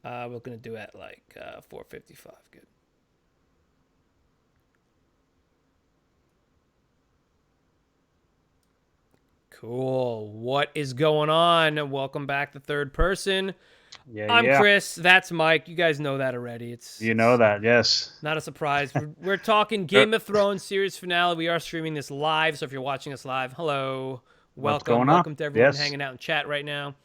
We're gonna do it at like 4:55. Good. Cool. What is going on? Welcome back to Third Person. Yeah, I'm yeah. Chris. That's Mike. You guys know that already. It's You know it's that, yes. not a surprise. We're talking Uh, Game of Thrones series finale. We are streaming this live, so if you're watching us live, hello, What's welcome, going on? welcome to everyone Yes. hanging out in chat right now.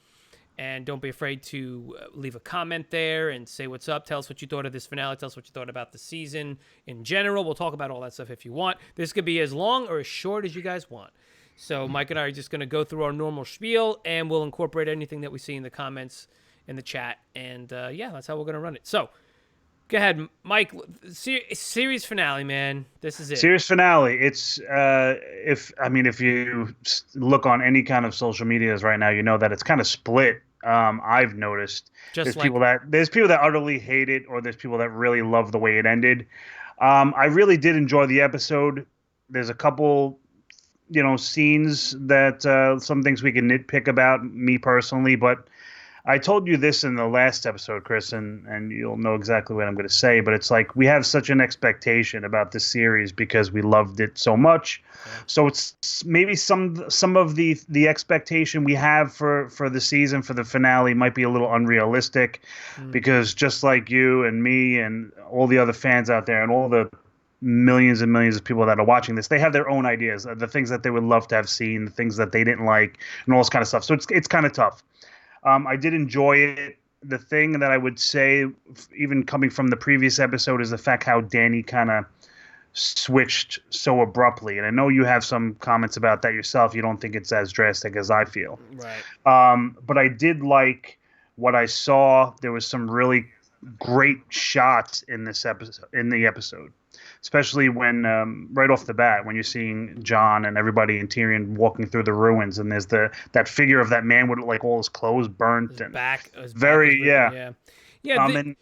And don't be afraid to leave a comment there and say what's up. Tell us what you thought of this finale. Tell us what you thought about the season in general. We'll talk about all that stuff if you want. This could be as long or as short as you guys want. So Mike and I are just going to go through our normal spiel, and we'll incorporate anything that we see in the comments in the chat. And yeah, that's how we're going to run it. So go ahead, Mike. Series finale, man. This is it. Series finale. It's if you look on any kind of social medias right now, you know that it's kind of split. I've noticed Just there's people like that utterly hate it, or there's people that really love the way it ended. I really did enjoy the episode. There's a couple, scenes that some things we can nitpick about, me personally, but I told you this in the last episode, Chris, and you'll know exactly what I'm going to say. But it's like we have such an expectation about this series because we loved it so much. yeah. So it's maybe some of the expectation we have for the season for the finale might be a little unrealistic, Mm. because just like you and me and all the other fans out there and all the millions and millions of people that are watching this, they have their own ideas, the things that they would love to have seen, the things that they didn't like, and all this kind of stuff. So it's kind of tough. I did enjoy it. The thing that I would say, even coming from the previous episode, is the fact how Danny kind of switched so abruptly. And I know you have some comments about that yourself. You don't think it's as drastic as I feel. Right. But I did like what I saw. There was some really great shots in this episode, especially when right off the bat when you're seeing John and everybody in Tyrion walking through the ruins, and there's that figure of that man with like all his clothes burnt and His back was very ripping. yeah. Yeah. Yeah. The, And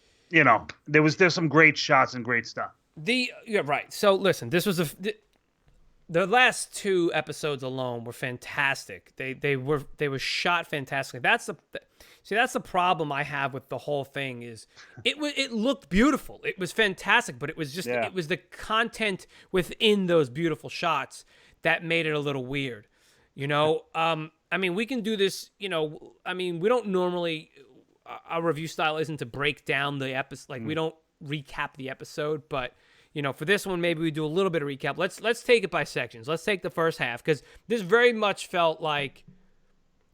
there's some great shots and great stuff. Yeah, right. So listen, this was the last two episodes alone were fantastic. They were shot fantastically. That's the problem I have with the whole thing is it looked beautiful. It was fantastic, but Yeah. it was the content within those beautiful shots that made it a little weird. I mean, we can do this, I mean, we don't normally our review style isn't to break down the episode, like we Mm. don't recap the episode, but for this one maybe we do a little bit of recap. Let's take it by sections. Let's take the first half cuz this very much felt like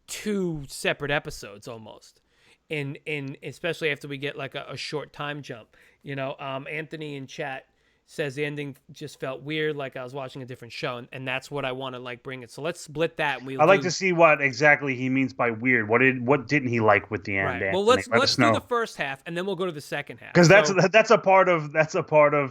two separate episodes almost. In especially after we get like a short time jump. Anthony in chat says the ending just felt weird, like I was watching a different show, and that's what I want to like bring it. So let's split that and we'll I'd like to do. see what exactly he means by weird. What didn't he like with the end, Right. Well, Anthony? let's Let let's us do the know. first half and then we'll go to the second half. Because So that's a part of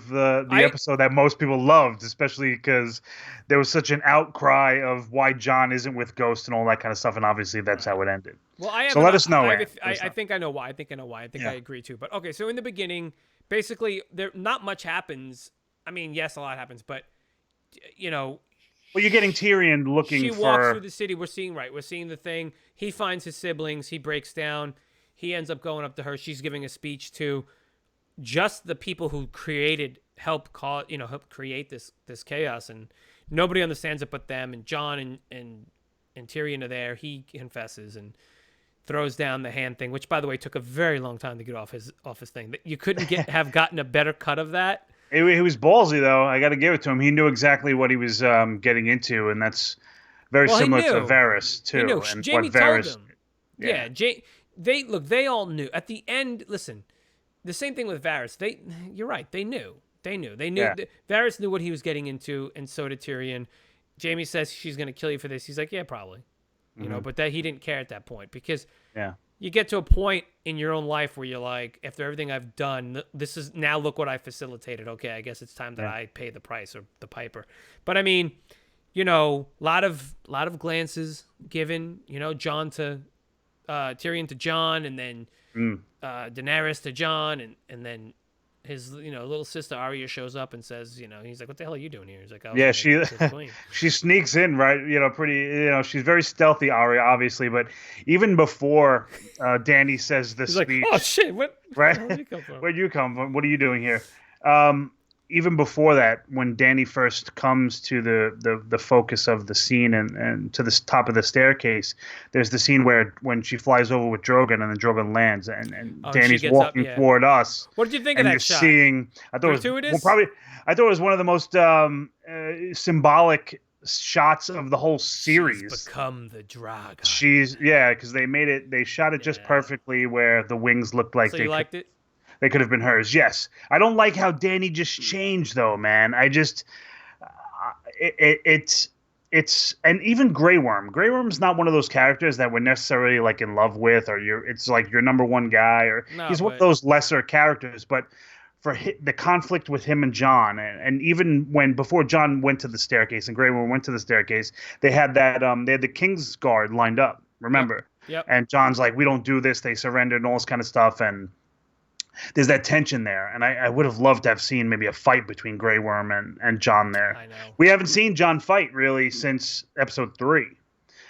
the I episode that most people loved, especially because there was such an outcry of why John isn't with Ghost and all that kind of stuff, and obviously that's right. how it ended. Well, I have So an let us know, I have Ant. a, Let us I know. think I know why. I think I know why. I think I Yeah. agree too. But okay, so in the beginning, basically there not much happens. I mean, yes, a lot happens, but you know, Well, you're getting Tyrion she looking walks through for. the city. We're seeing the thing. He finds his siblings. He breaks down. He ends up going up to her. She's giving a speech to just the people who help create this chaos, and nobody understands it but them. And John and Tyrion are there. He confesses and throws down the hand thing, which by the way took a very long time to get off his thing. You couldn't have gotten a better cut of that. He was ballsy though. I got to give it to him. He knew exactly what he was getting into, and that's very Well, he similar to knew. Varys He knew. too. And what Jamie told Varys, him. yeah, Yeah, they all knew. At the end, listen, the same thing with Varys. You're right. They knew. They knew. yeah, Varys knew what he was getting into, and so did Tyrion. Jamie says she's gonna kill you for this. He's like, yeah, probably. hmm, But that he didn't care at that point because yeah, you get to a point in your own life where you're like, after everything I've done, this is now look what I facilitated. Okay, I guess it's time that yeah. I pay the price or the piper. But I mean, lot of glances given. John to Tyrion to John, and then Mm, Daenerys to John, and then his little sister Arya shows up and says, he's like, "What the hell are you doing here?" He's like, "I was Yeah, gonna kill the queen." she sneaks in, right? Pretty. She's very stealthy, Arya, obviously. But even before Danny says the He's like, "Oh speech, shit, what right? the hell did you come from?" Where'd you come from? What are you doing here? Even before that, when Danny first comes to the focus of the scene and to the top of the staircase, there's the scene where when she flies over with Drogon and then Drogon lands and Oh, and she Danny's gets up. walking Yeah. toward us. What did you think of and that you're shot? seeing. I thought it was Gratuitous? probably. I thought it was one of the most symbolic shots of the whole series. She's become the dragon. Because they shot it just perfectly where the wings looked like So you liked it? They could have been hers. Yes. I don't like how Danny just changed though, man. I just it's and even Grey Worm. Grey Worm's not one of those characters that we're necessarily like in love with, or it's like your number one guy, or he's one of those lesser characters. But for the conflict with him and Jon, and even before Jon went to the staircase and Grey Worm went to the staircase, they had the King's Guard lined up. Remember? Yep. And Jon's like, "We don't do this." They surrendered and all this kind of stuff, and there's that tension there, and I would have loved to have seen maybe a fight between Grey Worm and Jon there. I know. We haven't seen Jon fight really since episode 3,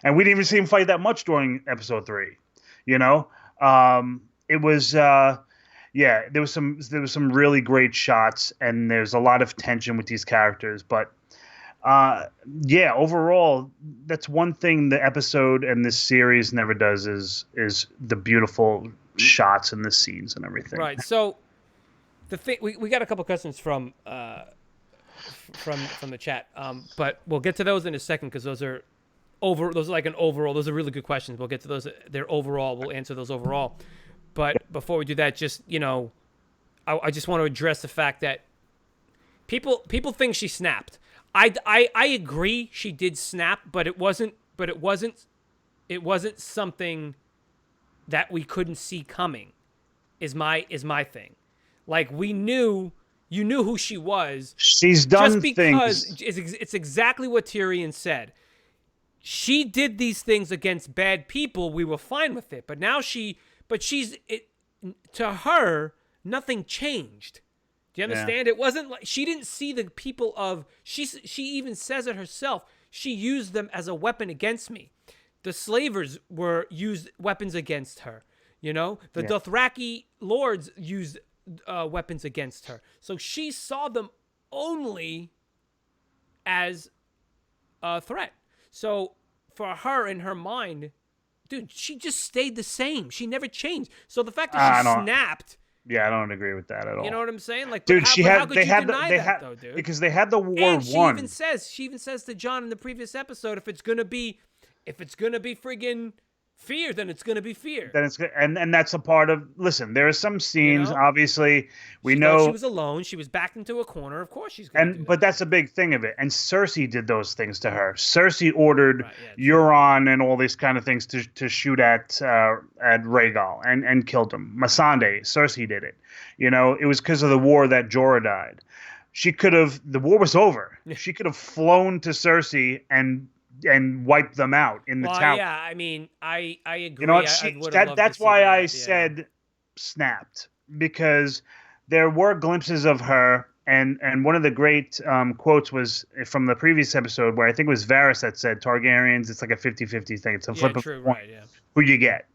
and we didn't even see him fight that much during episode 3. It was there was some really great shots, and there's a lot of tension with these characters, but overall, that's one thing the episode and this series never does is the beautiful shots and the scenes and everything. Right. So the thing we got a couple questions from the chat, but we'll get to those in a second because those are like an overall. Those are really good questions. We'll get to those. They're overall. We'll answer those overall. But before we do that, just I just want to address the fact that people think she snapped. I agree she did snap, but it wasn't something that we couldn't see coming. Is my thing. Like you knew who she was. She's done just because things. It's exactly what Tyrion said. She did these things against bad people. We were fine with it, but now to her, nothing changed. Do you understand? Yeah. It wasn't like she didn't see the people of she even says it herself. She used them as a weapon against me. The slavers used weapons against her. The Dothraki lords used weapons against her. So she saw them only as a threat. So for her, in her mind, dude, she just stayed the same. She never changed. So the fact that she snapped. Yeah, I don't agree with that at all. You know what I'm saying? Like, dude, how could you deny that, though, dude? Because they had the war and won. She even says to Jon in the previous episode, if it's gonna be friggin' fear, then it's gonna be fear. Then it's and that's a part of. Listen, there are some scenes. Obviously, we know she was alone. She was backed into a corner. Of course, she's gonna. But that's a big thing of it. And Cersei did those things to her. Cersei ordered Euron and all these kind of things to shoot at Rhaegal and killed him. Missandei, Cersei did it. It was because of the war that Jorah died. The war was over. She could have flown to Cersei and wipe them out in the tower. Yeah, I mean, I agree. That's why I said snapped, because there were glimpses of her, and one of the great quotes was from the previous episode where I think it was Varys that said Targaryens, it's like a 50-50 thing. It's a flip of a coin who you get.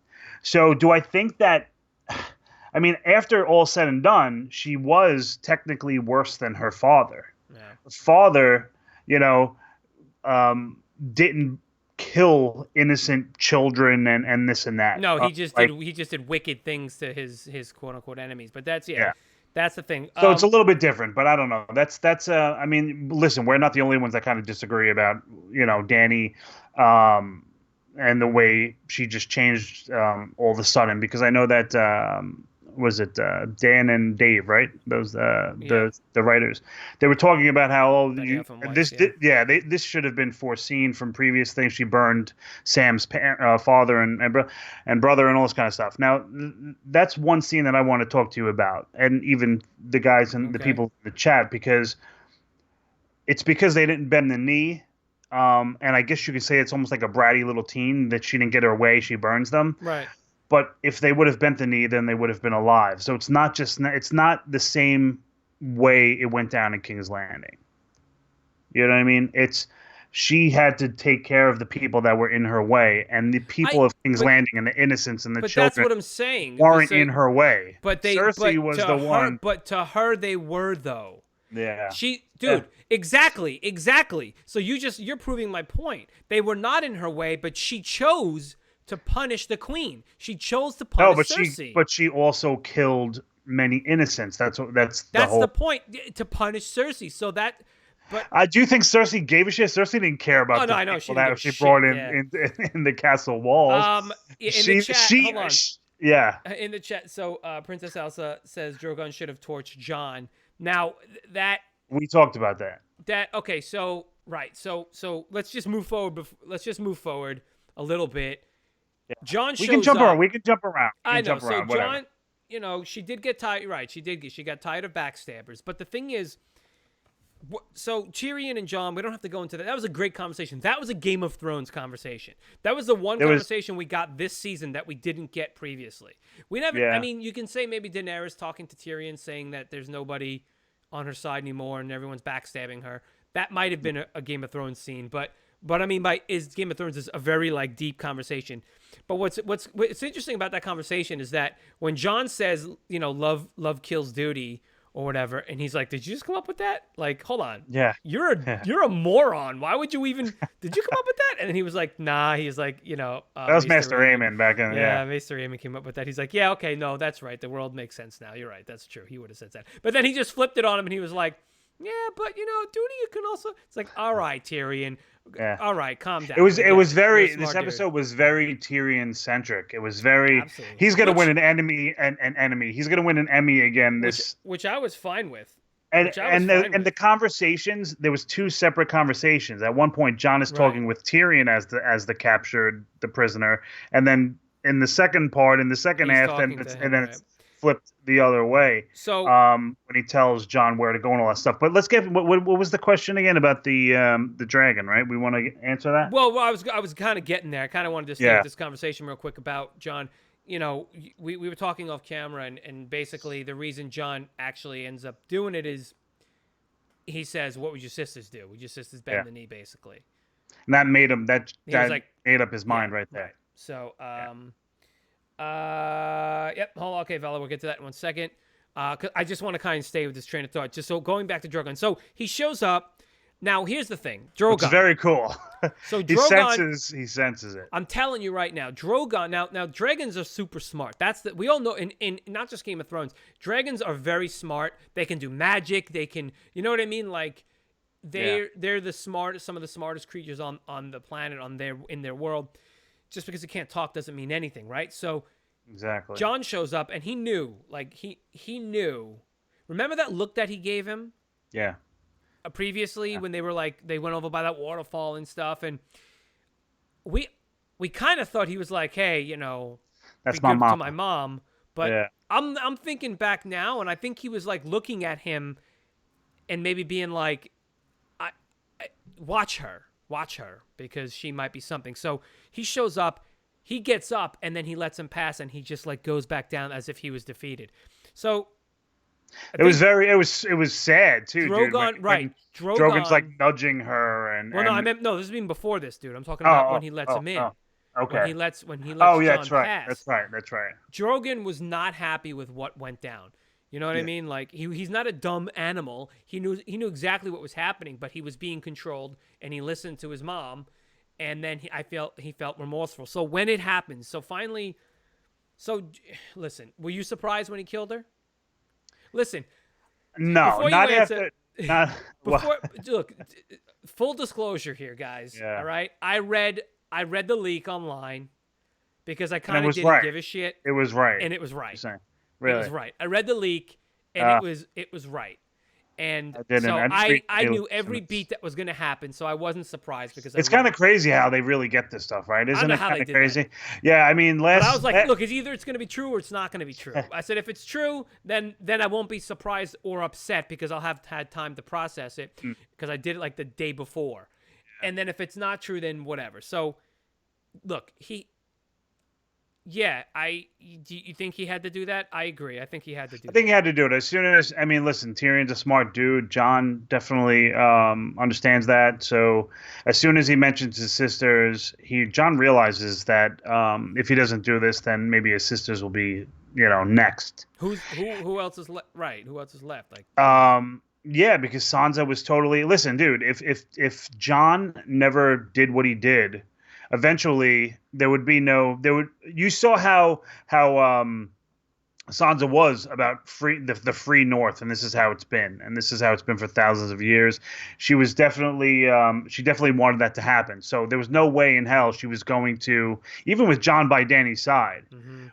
So do I think that, I mean, after all said and done, she was technically worse than her father. Yeah. Her father, didn't kill innocent children and this and that. No, he just did wicked things to his quote unquote enemies. But that's that's the thing. So it's a little bit different, but I don't know. That's I mean, listen, we're not the only ones that kind of disagree about Dany, and the way she just changed all of a sudden, because I know that was it Dan and Dave, right? Those the writers. They were talking about how this should have been foreseen from previous things. She burned Sam's father and brother and all this kind of stuff. Now that's one scene that I want to talk to you about, and even the guys and the people in the chat, because they didn't bend the knee. And I guess you could say it's almost like a bratty little teen that she didn't get her way. She burns them. Right. But if they would have bent the knee, then they would have been alive. So it's not the same way it went down in King's Landing. You know what I mean? It's she had to take care of the people that were in her way, and the people I of King's Landing and the innocents and the but that's children what I'm saying. weren't in her way. But Cersei was the one. But to her, they were though. Yeah. Dude, exactly. So you're proving my point. They were not in her way, but she chose to punish the queen. She chose to punish Cersei. But she also killed many innocents. That's the point, to punish Cersei. So that. But I do think Cersei gave a shit. Cersei didn't care about I know people that she brought in the castle walls. The chat, hold on. Yeah. In the chat, so Princess Elsa says Drogon should have torched Jon. Now that we talked about that. Okay, so right, so let's just move forward. Let's just move forward a little bit. Yeah. Jon shows up. We can jump around. I know. So Jon, she did get tired. Right, she got tired of backstabbers. But the thing is. So Tyrion and Jon, we don't have to go into that. That was a great conversation. That was a Game of Thrones conversation. That was the one conversation we got this season that we didn't get previously. We never. Yeah. I mean, you can say maybe Daenerys talking to Tyrion, saying that there's nobody on her side anymore and everyone's backstabbing her. That might have been a Game of Thrones scene, but I mean, Game of Thrones is a very deep conversation. But what's interesting about that conversation is that when Jon says, love kills duty. Or whatever, and he's like, "Did you just come up with that? Like, hold on, yeah, you're a moron. Why would you even? Did you come up with that?" And then he was like, "Nah." He's like, that was Maester Aemon back in. Yeah, Maester Aemon came up with that. He's like, "Yeah, okay, no, that's right. The world makes sense now. You're right. That's true. He would have said that." But then he just flipped it on him, and he was like, "Yeah, but duty you can also." It's like, all right, Tyrion. Yeah. All right, calm down. This episode was very Tyrion centric. It was very. Absolutely. He's gonna win an enemy. He's gonna win an Emmy again. Which I was fine with. And the conversations, there was two separate conversations. At one point, Jon is talking with Tyrion as the captured the prisoner, and then in the second part, in the second half, it's flipped the other way. So when he tells Jon where to go and all that stuff. But let's get what was the question again about the dragon, right? We want to answer that. Well, I was kind of getting there. I kind of wanted to start this conversation real quick about Jon. We were talking off camera, and basically the reason Jon actually ends up doing it is he says, "What would your sisters do? Would your sisters bend the knee?" Basically, and that made him made up his mind right there. Right. So yep. Hold on. Okay, Vela, we'll get to that in 1 second. 'Cause I just want to kind of stay with this train of thought. Just so going back to Drogon. So he shows up. Now, here's the thing. Drogon. It's very cool. So Drogon, he senses it. I'm telling you right now, Drogon. Now dragons are super smart. We all know in not just Game of Thrones. Dragons are very smart. They can do magic. They can, you know what I mean? Like they're the smartest, some of the smartest creatures on the planet, in their world. Just because he can't talk doesn't mean anything, right? So exactly. Jon shows up and he knew, he knew. Remember that look that he gave him? Yeah. Previously, when they went over by that waterfall and stuff, and we kind of thought he was like, "Hey, that's be my good mom." to my mom. But I'm thinking back now, and I think he was like looking at him, and maybe being like, I watch her, because she might be something. So he shows up, he gets up, and then he lets him pass, and he just goes back down as if he was defeated. So. It was sad too, Drogon, dude. Right. Drogon's nudging her no, I meant no. This is even before this, dude. I'm talking about when he lets him in. Okay. When he lets Jon that's right. pass. That's right. Drogon was not happy with what went down. You know what I mean? Like he's not a dumb animal. He knew exactly what was happening, but he was being controlled, and he listened to his mom, and then he felt remorseful. So when it happens, listen, were you surprised when he killed her? Listen, no, not after. Look, full disclosure here, guys. Yeah. All right, I read the leak online because I kind of didn't give a shit. It was right, and it was right. Really? It was right. I read the leak, and it was right. And I knew every beat that was going to happen, so I wasn't surprised because it's kind of crazy how they really get this stuff, right? Isn't it kind of crazy? Yeah, I mean, but I was like, look, it's either it's going to be true or it's not going to be true. I said if it's true, then I won't be surprised or upset because I'll have had time to process it because I did it the day before. And then if it's not true, then whatever. So, look, Yeah, do you think he had to do that? I agree. I think he had to do I think that. he had to do it as soon as. I mean, listen, Tyrion's a smart dude. John definitely understands that. So as soon as he mentions his sisters, John realizes that if he doesn't do this, then maybe his sisters will be, next. Who else is left? Right? Who else is left? Like Yeah, because Sansa was totally. Listen, dude, if John never did what he did, eventually there would be no. There would. You saw how Sansa was about the free North, and this is how it's been, and this is how it's been for thousands of years. She definitely wanted that to happen. So there was no way in hell she was going to, even with John by Dany's side,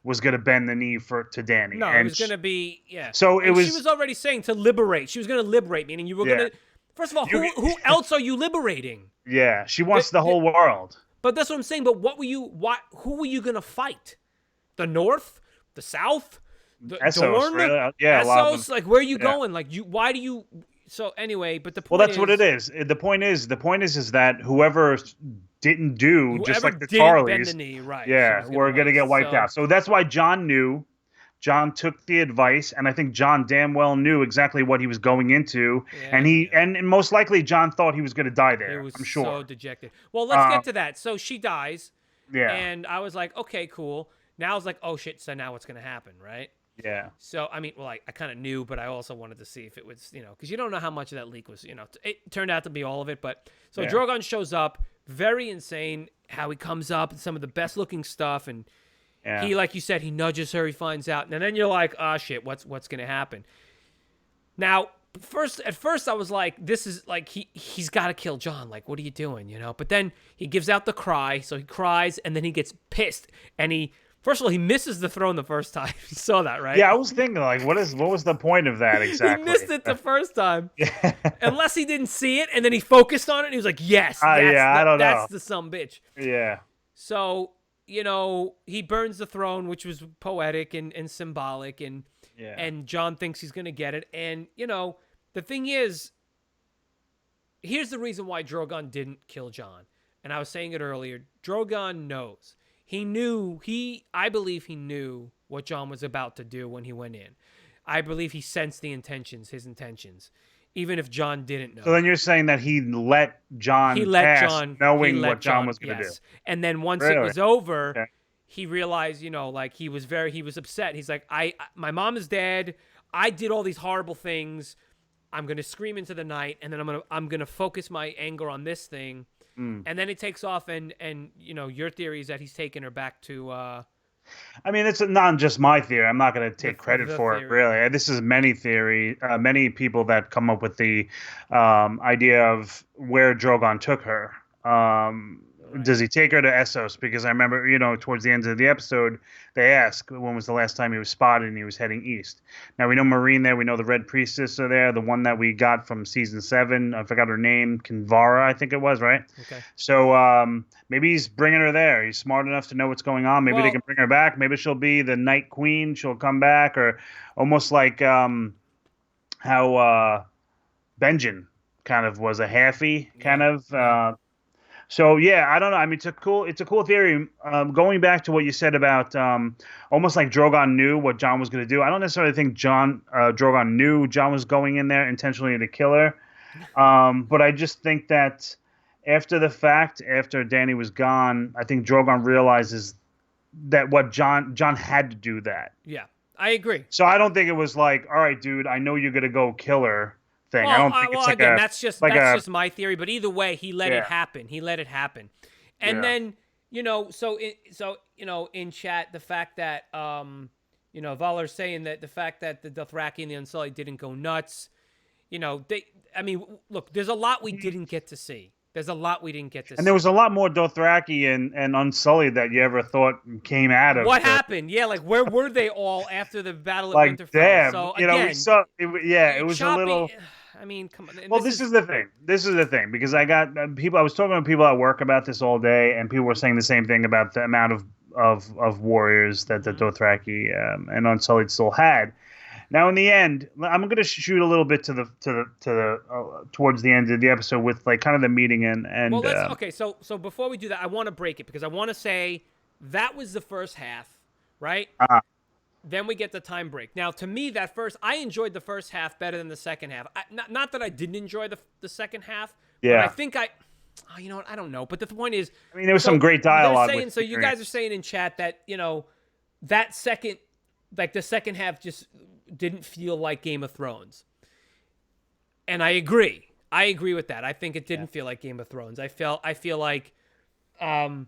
was going to bend the knee to Dany. no, it And was gonna be yeah. so it And she was, was already saying to liberate. She was gonna liberate, meaning you were yeah, gonna. First of all, who else are you liberating? yeah. She The- wants the the- whole world. but that's what I'm saying. But what were you? Who were you gonna fight? The North, the South, the Essos, Dorne, really, yeah, a lot of them. Essos. Like, where are you Yeah. going? Like, you? Why do you? So anyway, but the Well, point that's what it is. The point is that whoever didn't do, just whoever like the didn't bend the Tarleys, knee, right? She yeah, was we're gonna get wiped out. So that's why John knew. John took the advice, and I think John damn well knew exactly what he was going into, and and most likely John thought he was going to die He there. was I'm sure. so dejected. Well, let's Um, get to that. So she dies, yeah, and I was like, okay, cool. Now I was like, oh shit. So now what's gonna happen, right? yeah, So I mean, well, I kind of knew, but I also wanted to see if it was, because you don't know how much of that leak was, it turned out to be all of it. But so Yeah. Drogon shows up, very insane. How he comes up, and some of the best looking stuff, and yeah. he, like you said, he nudges her, he finds out, and then you're like, ah, shit, what's gonna happen? Now, at first I was like, this is like he's got to kill John. Like, what are you doing, But then he gives out the cry, so he cries, and then he gets pissed, and first of all, he misses the throne the first time. You saw that, right? Yeah, I was thinking like, what was the point of that exactly? He missed it the first time, unless he didn't see it, and then he focused on it, and he was like, yes, I don't know. that's the sumbitch. Yeah, So, he burns the throne, which was poetic and symbolic, and John thinks he's going to get it. And, the thing is, here's the reason why Drogon didn't kill John. And I was saying it earlier. Drogon knows. I believe he knew what John was about to do when he went in. I believe he sensed his intentions, even if John didn't know. So then you're saying that he let John knowing what John was going to do. And then once it was over, Okay. he realized, like he was upset. He's like, my mom is dead. I did all these horrible things. I'm going to scream into the night, and then I'm going to focus my anger on this thing. And then it takes off, and your theory is that he's taking her back to I mean, it's not just my theory. I'm not going to take credit for it, really. This is many people that come up with the idea of where Drogon took her. Right. Does he take her to Essos? Because I remember, towards the end of the episode, they ask when was the last time he was spotted, and he was heading east. Now, we know Marine there. We know the Red Priestess are there. The one that we got from season 7, I forgot her name, Kinvara, I think it was, right? Okay. So maybe he's bringing her there. He's smart enough to know what's going on. Maybe they can bring her back. Maybe she'll be the Night Queen. She'll come back, or almost like how Benjen kind of was a halfie, kind of. So yeah, I don't know. I mean, it's a cool theory. Going back to what you said about almost like Drogon knew what John was going to do. I don't necessarily think Drogon knew John was going in there intentionally to kill her, but I just think that after the fact, after Dany was gone, I think Drogon realizes that what John had to do that. Yeah, I agree. So I don't think it was like, all right, dude, I know you're going to go kill her. Thing. Well, I don't think it's like again, that's just my theory. But either way, he let it happen. And then so in chat, the fact that Valar's saying that the fact that the Dothraki and the Unsullied didn't go nuts. Look, there's a lot we didn't get to see. And there was a lot more Dothraki and Unsullied that you ever thought came out of. What happened? Yeah, like where were they all after the battle at Winterfell? Damn, So again, we saw. It was choppy. A little. I mean, come on. Well, this is the thing because I got people. I was talking to people at work about this all day, and people were saying the same thing about the amount of warriors that the Dothraki and Unsullied still had. Now, in the end, I'm going to shoot a little bit to the towards the end of the episode with like kind of the meeting and. Well, okay. So before we do that, I want to break it because I want to say that was the first half. right? Uh, Then we get the time break. Now, to me, I enjoyed the first half better than the second half. Not that I didn't enjoy the second half, but I yeah. think you know what? I don't know. But the point is, I mean, there was some so great they're dialogue saying, with so you Tyrion. guys are saying in chat that, that second, like the second half just didn't feel like Game of Thrones. And I agree. I agree with that. I think it didn't feel like Game of Thrones. I feel like, but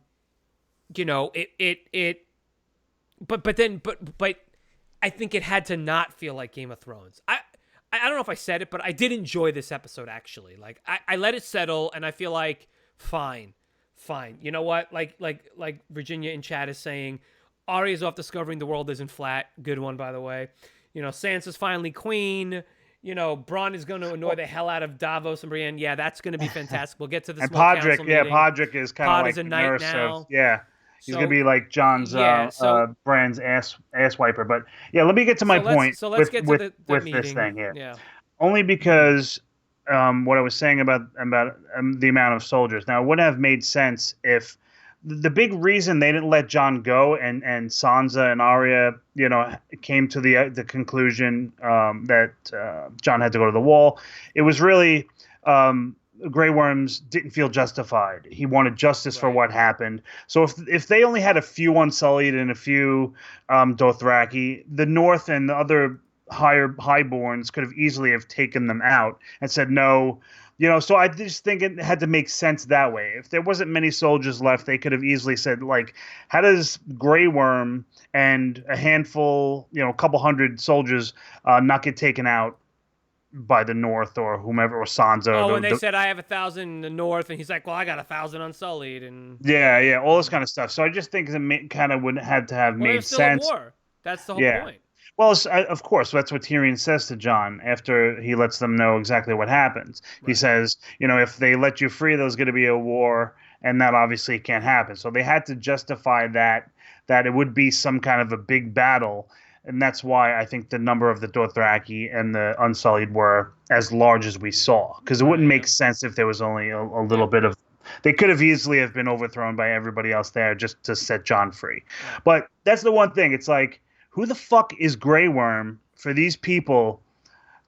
I think it had to not feel like Game of Thrones. I don't know if I said it, but I did enjoy this episode actually. Like I let it settle, and I feel like fine. You know what? Like Virginia in chat is saying, Arya's off discovering the world isn't flat. Good one, by the way. Sansa's finally queen. Bronn is going to annoy the hell out of Davos and Brienne. Yeah, that's going to be fantastic. We'll get to the And small council Podrick, yeah, meeting. Podrick is kind of Pod like is a the knight nurse now. of, yeah. He's gonna So, be like John's Brand's ass wiper. But yeah, let me get to my point let's get to the with meeting. this thing here. Yeah. Only because what I was saying about the amount of soldiers. Now, it wouldn't have made sense if the big reason they didn't let John go and Sansa and Arya, came to the conclusion that John had to go to the wall. It was really Grey Worms didn't feel justified. He wanted justice for what happened. So if they only had a few Unsullied and a few Dothraki, the North and the other highborns could have easily have taken them out and said no. So I just think it had to make sense that way. If there wasn't many soldiers left, they could have easily said, like, how does Grey Worm and a handful, a couple hundred soldiers not get taken out by the North or whomever, or Sansa? Oh, and they said I have 1,000 in the North, and he's like, well, I got 1,000 Unsullied, and yeah, all this kind of stuff. So I just think it kind of would have to have made still sense. At war. That's the whole point. Well, of course, that's what Tyrion says to Jon after he lets them know exactly what happens. Right. He says, if they let you free, there's going to be a war, and that obviously can't happen. So they had to justify that it would be some kind of a big battle, and that's why I think the number of the Dothraki and the Unsullied were as large as we saw, because it wouldn't make sense if there was only a little bit of. They could have easily have been overthrown by everybody else there just to set Jon free. Right. But that's the one thing. It's like, who the fuck is Grey Worm for these people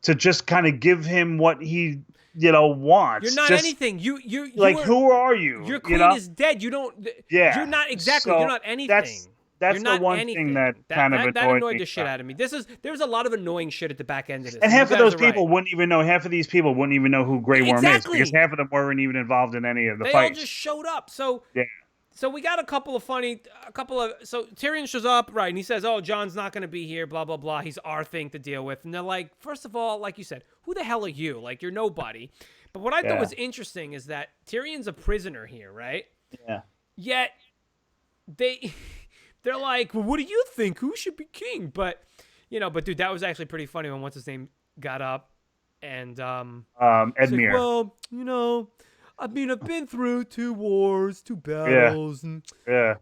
to just kind of give him what he, wants? You're not anything. You who are you? Your queen is dead. You don't. Yeah. You're not exactly. So you're not anything. That's the one thing that kind of annoyed the shit out of me. There's a lot of annoying shit at the back end of this. And half of those people wouldn't even know. Half of these people wouldn't even know who Grey Worm is, because half of them weren't even involved in any of the fights. They all just showed up. So yeah. So we got so Tyrion shows up, right, and he says, oh, Jon's not going to be here, blah, blah, blah. He's our thing to deal with. And they're like, first of all, like you said, who the hell are you? Like, you're nobody. But what I thought was interesting is that Tyrion's a prisoner here, right? Yeah. Yet they're like, well, what do you think? Who should be king? But dude, that was actually pretty funny when what's his name got up and Edmure. Like, well, I've been through 2 wars, 2 battles, and they're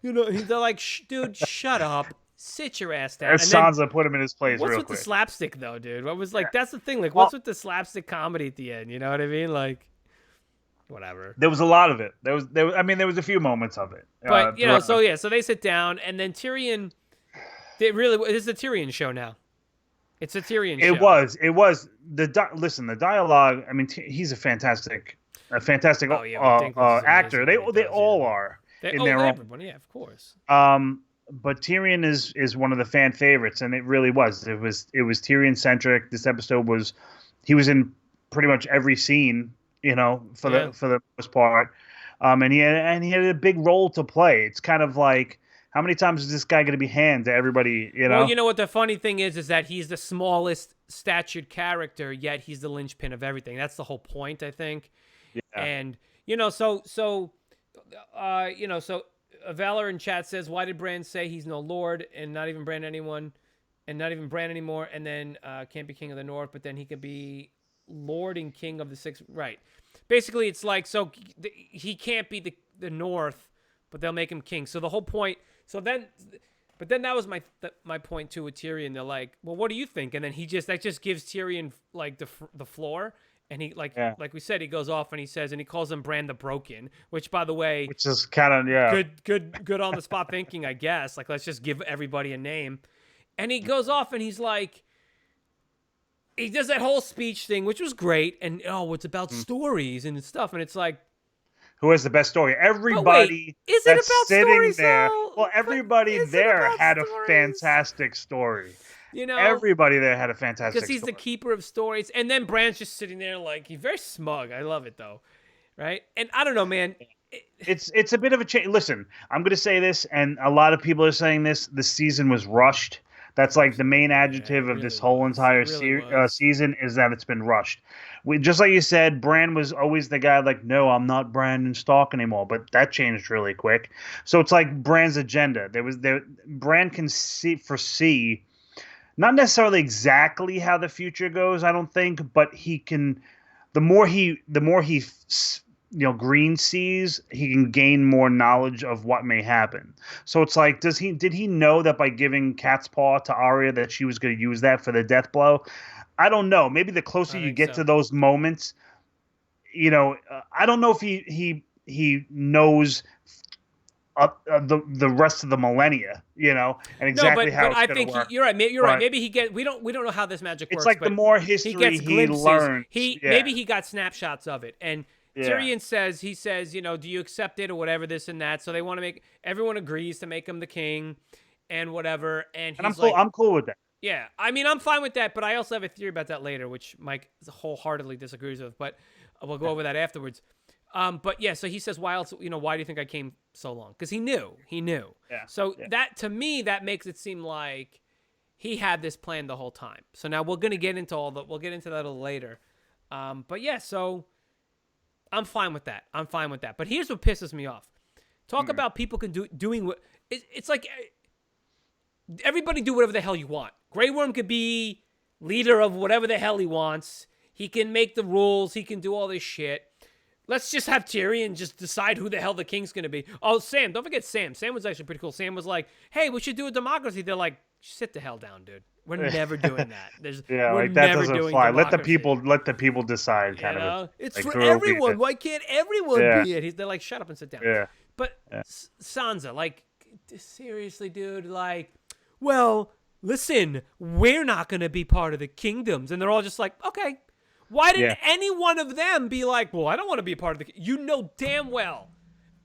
like, dude, shut up, sit your ass down. And Sansa put him in his place. What's real with quick. the slapstick though, dude? What was like? That's the thing. Like, what's with the slapstick comedy at the end? You know what I mean? Like, whatever. There was a lot of it. There was a few moments of it. But so they sit down, and then Tyrion. This is the Tyrion show now. It's a Tyrion show. It was the dialogue. I mean, he's a fantastic actor. They all are in their own. Everybody, yeah, of course. But Tyrion is one of the fan favorites, and it really was. It was Tyrion centric. This episode he was in pretty much every scene, for the most part. And he had a big role to play. It's kind of like, how many times is this guy going to be hand to everybody? Well, you know what the funny thing is that he's the smallest statured character, yet he's the linchpin of everything. That's the whole point, I think. Yeah. And so Valor in chat says, why did Bran say he's no lord and not even Bran anyone, and not even Bran anymore, and then can't be king of the North, but then he could be lord and king of the Six? Right. Basically, it's like, so he can't be the North, but they'll make him king. So the whole point. But then that was my point too with Tyrion. They're like, well, what do you think? And then that just gives Tyrion like the floor. And he Yeah. like we said, he goes off and he says, and he calls him Bran the Broken, which by the way, Which is kind of, yeah. good on the spot thinking, I guess. Like let's just give everybody a name. And he goes off and he's like, he does that whole speech thing, which was great, and oh, it's about Mm. stories and stuff, and it's like, Who has the best story? but wait, Everybody is it that's about sitting stories there. though? Well, But everybody is it there about had a stories? fantastic story. You know, Everybody there had a because fantastic he's the story. keeper of stories, and then Bran's just sitting there like he's very smug. I love it though, right? And I don't know, man. It's a bit of a change. Listen, I'm going to say this, and a lot of people are saying this. The season was rushed. That's like the main Yeah, adjective it of this really whole was. It entire really was. season is that it's been rushed. Just like you said, Bran was always the guy like, no, I'm not Brandon Stark anymore. But that changed really quick. So it's like Bran's agenda. Bran can foresee not necessarily exactly how the future goes. I don't think, but he can. The more he Green sees, he can gain more knowledge of what may happen. So it's like, did he know that by giving cat's paw to Arya that she was going to use that for the death blow? I don't know. Maybe the closer I you think get so. to those moments, I don't know if he knows the rest of the millennia, and No, exactly how but it's I going to think work. you're right. You're right. But Maybe he get we don't know how this magic it's works, like the but more he history gets he glimpses. learns, He yeah, maybe he got snapshots of it, and yeah. Tyrion says, do you accept it or whatever, this and that. So they want to make everyone agrees to make him the king, and whatever. And And I'm he's cool. like, I'm cool with that. yeah. I mean, I'm fine with that, but I also have a theory about that later, which Mike wholeheartedly disagrees with. But we'll go Yeah, over that afterwards. But yeah, so he says, why else? Why do you think I came so long? Because he knew. He knew. yeah, So yeah. that to me, that makes it seem like he had this plan the whole time. So now we're gonna get into we'll get into that a little later. But yeah, so I'm fine with that. I'm fine with that. But here's what pisses me off. Talk Mm. about people doing what it's like. Everybody do whatever the hell you want. Grey Worm could be leader of whatever the hell he wants. He can make the rules. He can do all this shit. Let's just have Tyrion just decide who the hell the king's going to be. Oh, Sam. Don't forget Sam. Sam was actually pretty cool. Sam was like, hey, we should do a democracy. They're like, sit the hell down, dude. We're never doing that. Yeah, We're like that never doesn't doing fly. democracy. Let the people decide, You kind of a know? It's like for who will be everyone. Why can't everyone yeah, be it? They're like, shut up and sit down. yeah, But yeah. Sansa, like, seriously, dude, like, well, listen, we're not going to be part of the kingdoms. And they're all just like, okay. Why didn't Yeah. any one of them be like, well, I don't want to be a part of the You know damn well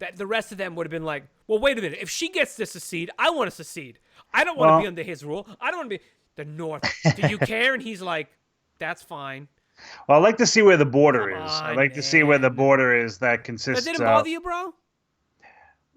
that the rest of them would have been like, well, wait a minute. If she gets to secede, I want to secede. I don't want to be Well, under his rule. I don't want to be the North. Do you care? And he's like, that's fine. well, I like to see where the border Come is. I on, like to see where the man. border is that That consists didn't of bother you, bro?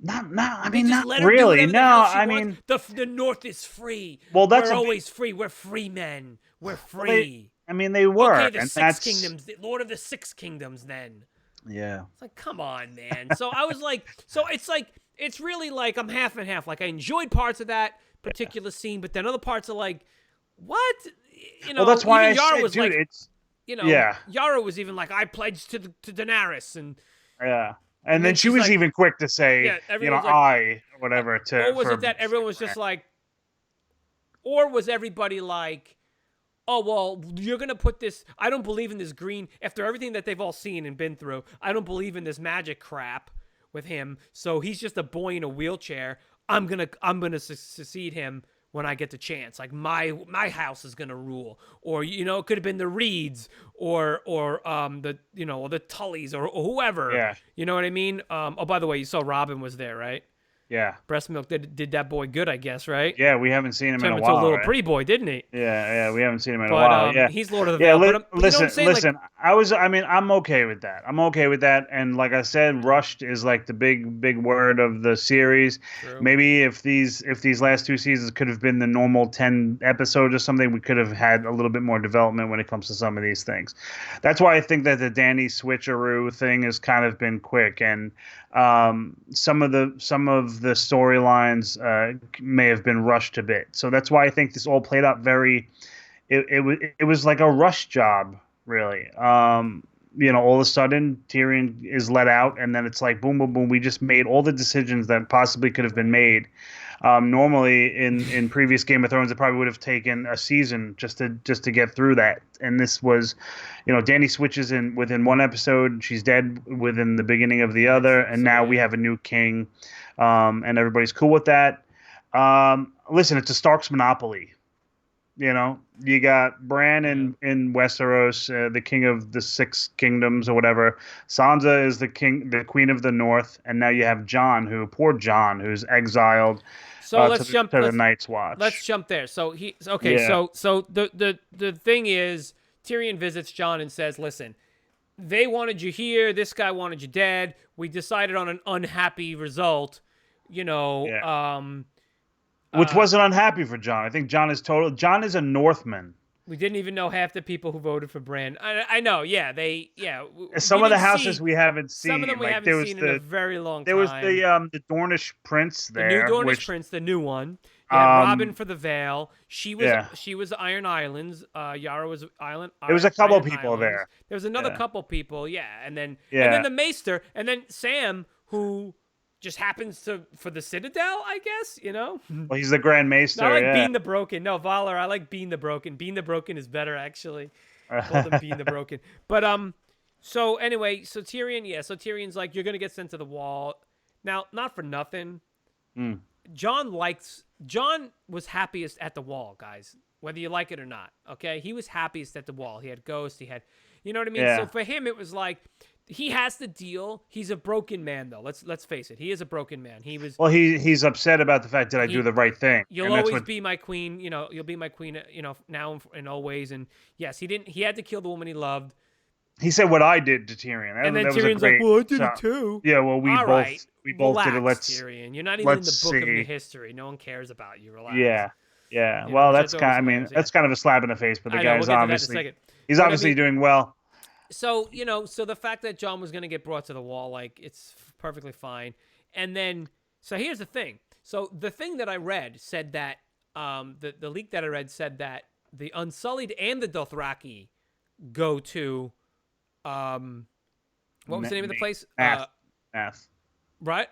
not. I They mean, just not let her do really. whatever No, the hell she I wants. mean, The North is free. well, that's We're a big. always free. We're free men. We're Well, they. free. I mean, they Okay, were, the and Six that's Kingdoms, the Lord of the Six Kingdoms. Then yeah, it's like, come on, man. So I was like, so it's like, it's really like I'm half and half. Like I enjoyed parts of that particular scene, but then other parts are like, what? Well, that's why Even I Yara said, was dude, like, it's yeah, Yara was even like, I pledged to Daenerys, yeah. and And then then she she's was like, even quick to say, yeah, everyone's like, I whatever or to was it for that everyone was just like, or was everybody like, oh, well, you're going to put this, I don't believe in this green, after everything that they've all seen and been through, I don't believe in this magic crap with him, so he's just a boy in a wheelchair. I'm gonna succeed him when I get the chance. Like my house is gonna rule, or it could have been the Reeds, or the or the Tullys, or whoever. yeah, You know what I mean? Oh, by the way, you saw Robin was there, right? yeah, Breast milk did that boy good, I guess, right? yeah. We haven't seen him in Turned a him into a while, little right? pretty boy, didn't he? Yeah, we haven't seen him in a But while. Yeah, he's Lord of the yeah. Vale. But you know what I'm Listen, saying? Like, I mean, I'm okay with that. I'm okay with that. And like I said, rushed is like the big word of the series. true. Maybe if these last two seasons could have been the normal 10 episodes or something, we could have had a little bit more development when it comes to some of these things. That's why I think that the Danny switcheroo thing has kind of been quick, and some of the storylines may have been rushed a bit. So that's why I think this all played out very. It was like a rush job, really. all of a sudden Tyrion is let out, and then it's like boom, boom, boom. We just made all the decisions that possibly could have been made. Normally, in previous Game of Thrones, it probably would have taken a season just to get through that. And this was, Dany switches in within one episode. She's dead within the beginning of the other, and now we have a new king, and everybody's cool with that. Listen, it's a Stark's monopoly. You got Bran in Westeros, the king of the Six Kingdoms or whatever. Sansa is the queen of the North, and now you have poor Jon, who's exiled So let's jump to the Night's Watch. Let's jump there. So Yeah. So the thing is, Tyrion visits Jon and says, "Listen, they wanted you here. This guy wanted you dead. We decided on an unhappy result. Yeah. Which wasn't unhappy for Jon. I think Jon is a Northman. We didn't even know half the people who voted for Bran. I know, yeah, Some of the houses we haven't seen. Some of them we haven't seen in a very long time. There was the Dornish prince there. The new Dornish prince, the new one. Yeah, Robin for the Vale. She was Iron Islands. Yara was Island. There was a couple Iron people Islands. there. There was another couple people, yeah, and then the Maester, and then Sam, who just happens for the Citadel, I guess, Well, he's the Grand Maester. I like Being the Broken. No, Valar, I like Being the Broken. Being the Broken is better, actually. I call them Being the Broken. But, so anyway, so Tyrion's like, you're going to get sent to the Wall. Now, not for nothing. Jon was happiest at the Wall, guys, whether you like it or not, okay? He was happiest at the Wall. He had Ghost. He had, you know what I mean? Yeah. So for him, it was like, he has the deal. He's a broken man, though. Let's face it. He is a broken man. Well, he's upset about the fact that I do the right thing. You'll always be my queen. You'll be my queen. Now and always. And yes, he had to kill the woman he loved. He said what I did to Tyrion, and then Tyrion's like, "Well, I did it too." Yeah, well, we both Relax, did it. Tyrion. You're not even in the book of the history. No one cares about you. Relax. Yeah. Well, that's that's kind of a slap in the face, but the guy's obviously doing well. So, so the fact that Jon was going to get brought to the Wall, like, it's perfectly fine. And then, so here's the thing. So the thing that I read said that, the leak that I read said that the Unsullied and the Dothraki go to, what was the name of the place? Nath. Right?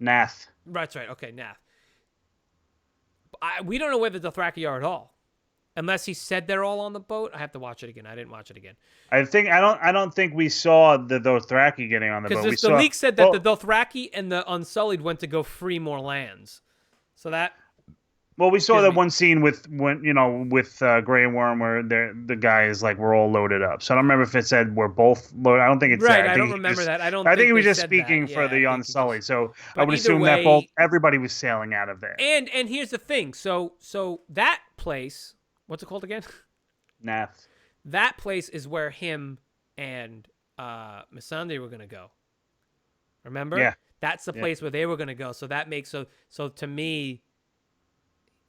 Nath. That's right. Okay, Nath. We don't know where the Dothraki are at all. Unless he said they're all on the boat. I have to watch it again. I didn't watch it again. I don't think we saw the Dothraki getting on the boat. Because the leak said that the Dothraki and the Unsullied went to go free more lands. So that. Well, we saw that one scene with Grey Worm where the guy is like, we're all loaded up. So I don't remember if it said we're both loaded. I don't think it said. Right, I don't remember that. I think he was just speaking for the Unsullied. So I would assume that everybody was sailing out of there. And here's the thing. So that place. What's it called again? Nath. That place is where him and Missandei were going to go. Remember? Yeah. That's the place where they were going to go. So that makes so to me,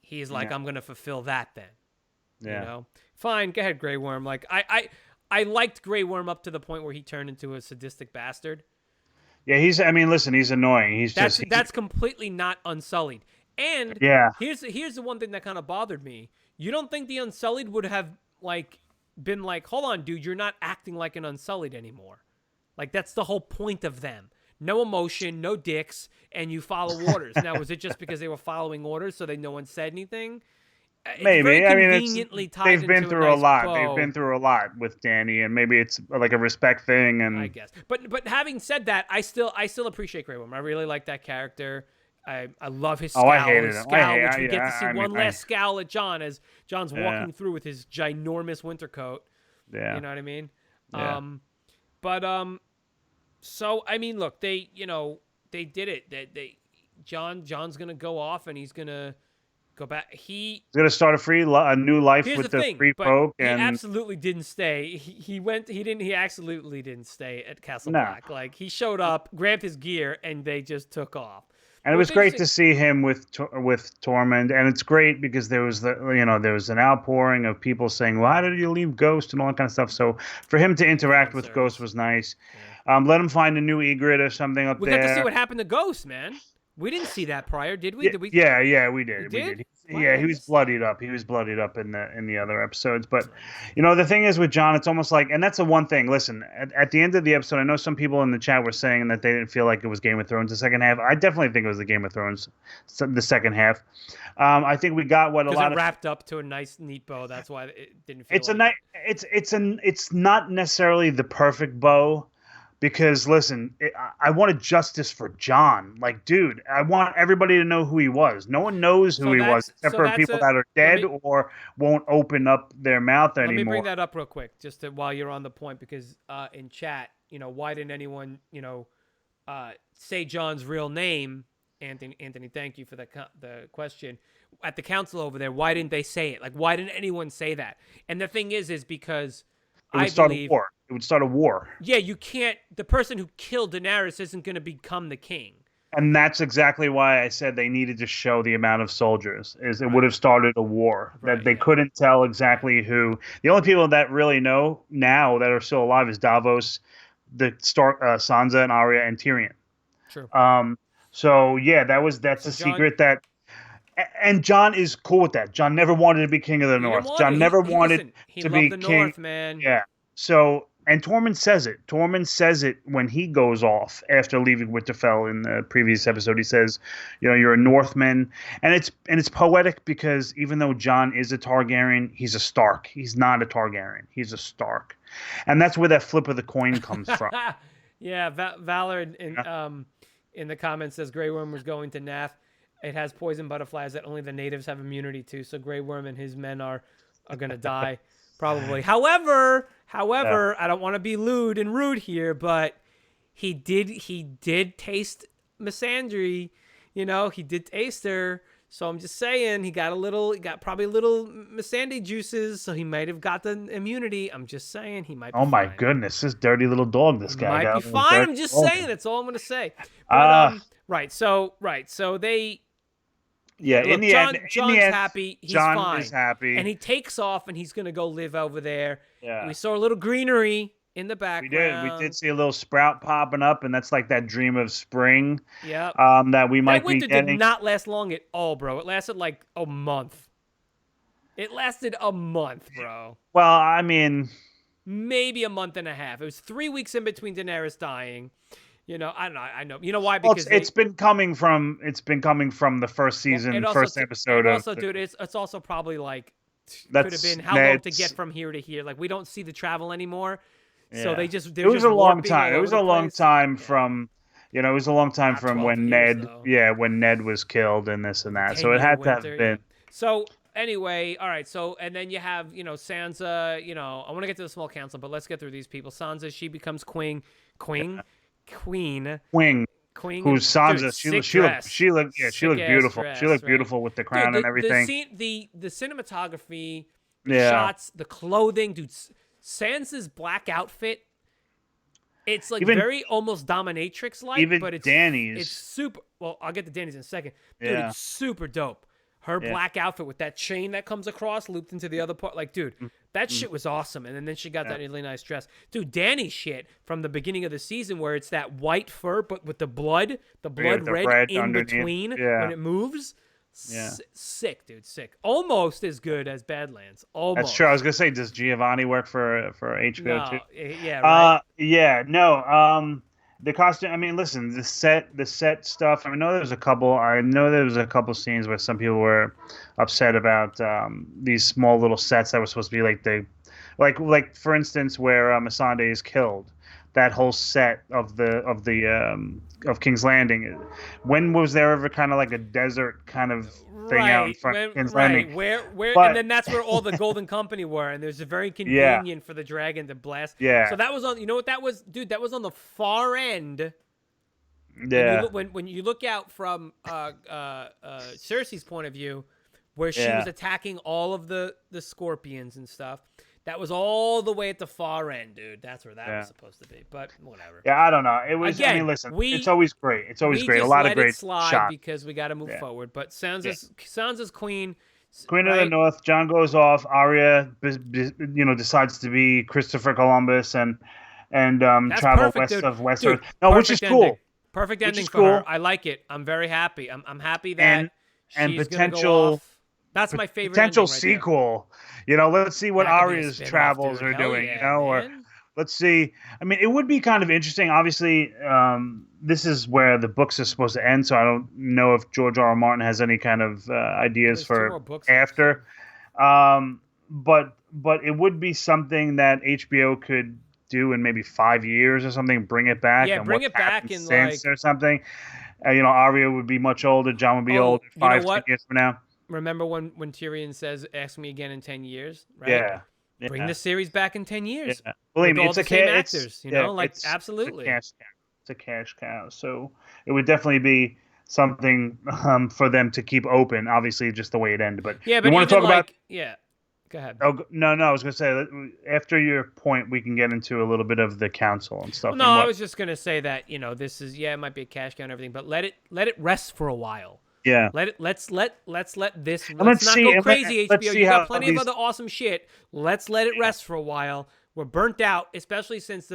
he's like, I'm going to fulfill that then. Yeah. Fine, go ahead, Grey Worm. Like I liked Grey Worm up to the point where he turned into a sadistic bastard. Yeah, he's annoying. That's completely not Unsullied. And here's the one thing that kind of bothered me. You don't think the Unsullied would have been like, hold on, dude, you're not acting like an Unsullied anymore. Like, that's the whole point of them. No emotion, no dicks, and you follow orders. Now, was it just because they were following orders so that no one said anything? Maybe. I mean, they've been through a lot. They've been through a lot with Dany, and maybe it's like a respect thing. And I guess. But having said that, I still appreciate Grey Worm. I really like that character. I love his scowl. I hated him. Which we get to see last scowl at Jon as Jon's walking through with his ginormous winter coat. Yeah. You know what I mean? Yeah. So I mean, look, they did it. Jon's gonna go off and he's gonna go back. He's gonna start a new life with the free folk. And he absolutely didn't stay. He absolutely didn't stay at Castle Black. Like, he showed up, grabbed his gear, and they just took off. And it was great to see him with Tormund, and it's great because there was an outpouring of people saying, "Why did you leave Ghost?" and all that kind of stuff. So for him to interact with Ghost was nice. Yeah. Let him find a new Ygritte or something up there. We got to see what happened to Ghost, man. We didn't see that prior, did we? Yeah, Did we? yeah, we We did. We did? did. Why did Yeah, I he was miss that? bloodied up. He was bloodied up in the other episodes. But Let me see. you know, the thing is with John, it's almost like, and that's the one thing. Listen, at the end of the episode, I know some people in the chat were saying that they didn't feel like it was Game of Thrones the second half. I definitely think it was the Game of Thrones the second half. I think we got what a Because it lot of wrapped up to a nice, neat bow. That's why it didn't feel it's a like nice it. it's not necessarily the perfect bow because listen, I wanted justice for John. Like, dude, I want everybody to know who he was. No one knows who So he was that's except so for that's people a that are let dead me or won't open up their mouth let me bring anymore. that up real quick, just while you're on the point, because in chat, why didn't anyone, say John's real name? Anthony, thank you for the question. At the council over there, why didn't they say it? Like, why didn't anyone say that? And the thing is because It I would start a believe, war. It would start a war. yeah, you can't. The person who killed Daenerys isn't going to become the king. And that's exactly why I said they needed to show the amount of soldiers. Is it would Right. have started a war that Right. they Yeah. couldn't tell exactly who. The only people that really know now that are still alive is Davos, the Stark, Sansa, and Arya, and Tyrion. True. Um, so yeah, that's So a John, secret that, and John is cool with that. John never wanted to be king of the he didn't North. want John it. never He wanted listen. He to loved be the king. North, man. Yeah. So, and Tormund says it. Tormund says it when he goes off after leaving Winterfell in the previous episode. He says, you're a Northman, and it's poetic because even though John is a Targaryen, he's a Stark. He's not a Targaryen. He's a Stark, and that's where that flip of the coin comes from. Yeah, Valor Yeah. in the comments says Grey Worm was going to Nath. It has poison butterflies that only the natives have immunity to, so Grey Worm and his men are gonna die probably. However, Yeah. I don't want to be lewd and rude here, but he did taste Missandei. He did taste her. So I'm just saying he got probably a little Missandei juices, so he might have got the immunity. I'm just saying he might be Oh my fine. goodness, this dirty little dog. He This guy might be got a little fine. dirty I'm just dog. saying. That's all I'm gonna say. But Ah, right. So they, yeah. yeah. Look, In the John's end, happy. He's John fine, is happy. and he takes off, and he's gonna go live over there. Yeah. We saw a little greenery in the We did. We background. did see a little sprout popping up, and that's like that dream of spring Yep. that we That might be winter did getting. not last long at all, bro. It lasted like a month. It lasted a month, bro. Well, I mean, Maybe a month and a half. It was 3 weeks in between Daenerys dying. I don't know. I know. You know why? well, Because it's been coming from the first season, first episode and of also, dude, it's also probably like could have that's been how long to Ned's. get from here to here. Like we don't see the travel anymore, so Yeah, they're it was just a long warping time. all It over was the a long place. time Yeah. from, it was a long time Not from 12 when years Ned, though. yeah, when Ned was killed and this and The that. So it 10-year had to have winter. Yeah. been. So anyway, all right. So and then you have Sansa. I want to get to the small council, but let's get through these people. Sansa, she becomes queen, queen, Wing, queen. who's Dude, Sansa. sick dress. She looked, yeah, she Sick looked ass beautiful. She dress, looked right? beautiful with the Dude, crown and everything. the cinematography, the Yeah. shots, the clothing, dude. Sansa's black outfit. It's like Even very almost dominatrix like, even but it's Dany's. super. Well, I'll get to Danny's in a second, dude. Yeah. It's super dope. Her Yeah. black outfit with that chain that comes across, looped into the other part, like, dude, that Mm. shit was awesome. And then she got Yeah. that really nice dress, dude. Danny's shit from the beginning of the season, where it's that white fur, but with the blood Yeah, red, the red in underneath. between Yeah. when it moves. Yeah. Sick, dude, sick. Almost as good as Badlands. Almost. That's true. I was gonna say, does Giovanni work for HBO No, too? yeah, right. Yeah, no. The costume. I mean, listen, the set stuff. I know there's a couple. I know there was a couple scenes where some people were upset about these small little sets that were supposed to be like for instance, where Missandei is killed. That whole set of King's Landing. When was there ever kind of like a desert kind of thing out in front of King's Landing? Where, But and then that's where all the Golden Company were, and there's a very yeah, convenient for the dragon to blast. yeah, So that was on. You know what that was, dude? That was on the far end. yeah, When you look out from Cersei's point of view, where she yeah. was attacking all of the scorpions and stuff. That was all the way at the far end, dude. That's where that was supposed to be. But whatever. Yeah, I don't know. It was. I Again, mean, listen, it's always great. It's always we great. A just lot let of great it slide shots. because we got to move Yeah. forward. But Sansa's queen. Queen of the right? North. John goes off. Arya, decides to be Christopher Columbus and That's travel perfect, west dude. of West Dude, Earth. No, which is perfect cool. ending. Perfect which ending is for her. cool. I like it. I'm very happy. I'm happy And that and she's gonna go off. That's my favorite potential ending right there. sequel. Let's see what That could be a Arya's spin-off, travels dude. are Hell doing. yeah, Or man. let's see. I mean, it would be kind of interesting. Obviously, this is where the books are supposed to end, so I don't know if George R. R. Martin has any kind of Well, ideas there's 2 for more books left. So. after. But it would be something that HBO could do in maybe 5 years or something. Bring it back Yeah, and bring what's it back happened in since like. or something. Arya would be much older. John would be older Oh, you know 5, 10 what? years from now. Remember when Tyrion says, "Ask me again in 10 years," right? Yeah, Bring yeah, the series back in 10 yeah. years Believe with me, all it's the a same it's actors. yeah, Like it's a absolutely. cash cow. It's a cash cow. So it would definitely be something for them to keep open. Obviously, just the way it ended. But Yeah, you but want to even talk about? like, yeah. Go ahead. Oh no, no, I was going to say after your point, we can get into a little bit of the council and Well, stuff no, and I what. was just gonna say that this is it might be a cash cow and everything, but let it rest for a while. Yeah, Let's and let's not see go and crazy, let's HBO. see You got how plenty of these. other awesome shit. Let's let it Yeah. rest for a while. We're burnt out, especially since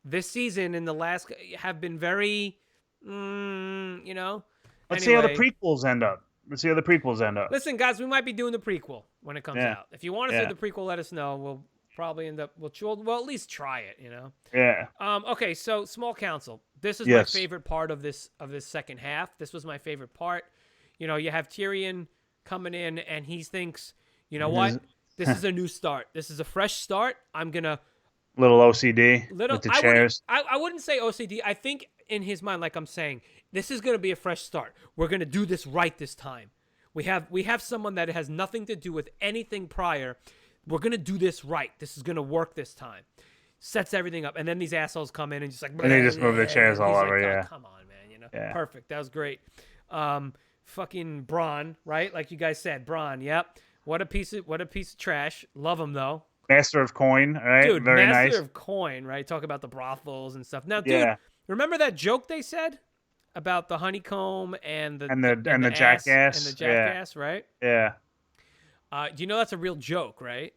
this season and the last have been very, Let's see how the Anyway, prequels end up. Let's see how the prequels end up. listen, guys, we might be doing the prequel when it comes Yeah, out. If you want us to yeah, do the prequel, let us know. We'll probably end up. We'll at least try it. yeah. Okay, so small council. This is my Yes. favorite part of this second half. This was my favorite part. You have Tyrion coming in, and he thinks, you know what? His This is a new start. This is a fresh start. I'm gonna little OCD little. with the I wouldn't. chairs. I wouldn't say OCD. I think in his mind, like I'm saying, this is gonna be a fresh start. We're gonna do this right this time. We have someone that has nothing to do with anything prior. We're gonna do this right. This is gonna work this time. Sets everything up, and then these assholes come in and just like, And they just move the chairs and all he's over. like, oh, Yeah, come on, man, yeah. perfect. That was great. Fucking Braun, right? Like you guys said, Braun. Yep. What a piece of trash. Love him though, Master of coin. All right, dude. very Master nice. of coin, right? Talk about the brothels and stuff. Now, dude, Yeah, remember that joke they said about the honeycomb and the and the ass and the jackass. Yeah, jackass, right? yeah. Do you know that's a real joke, right?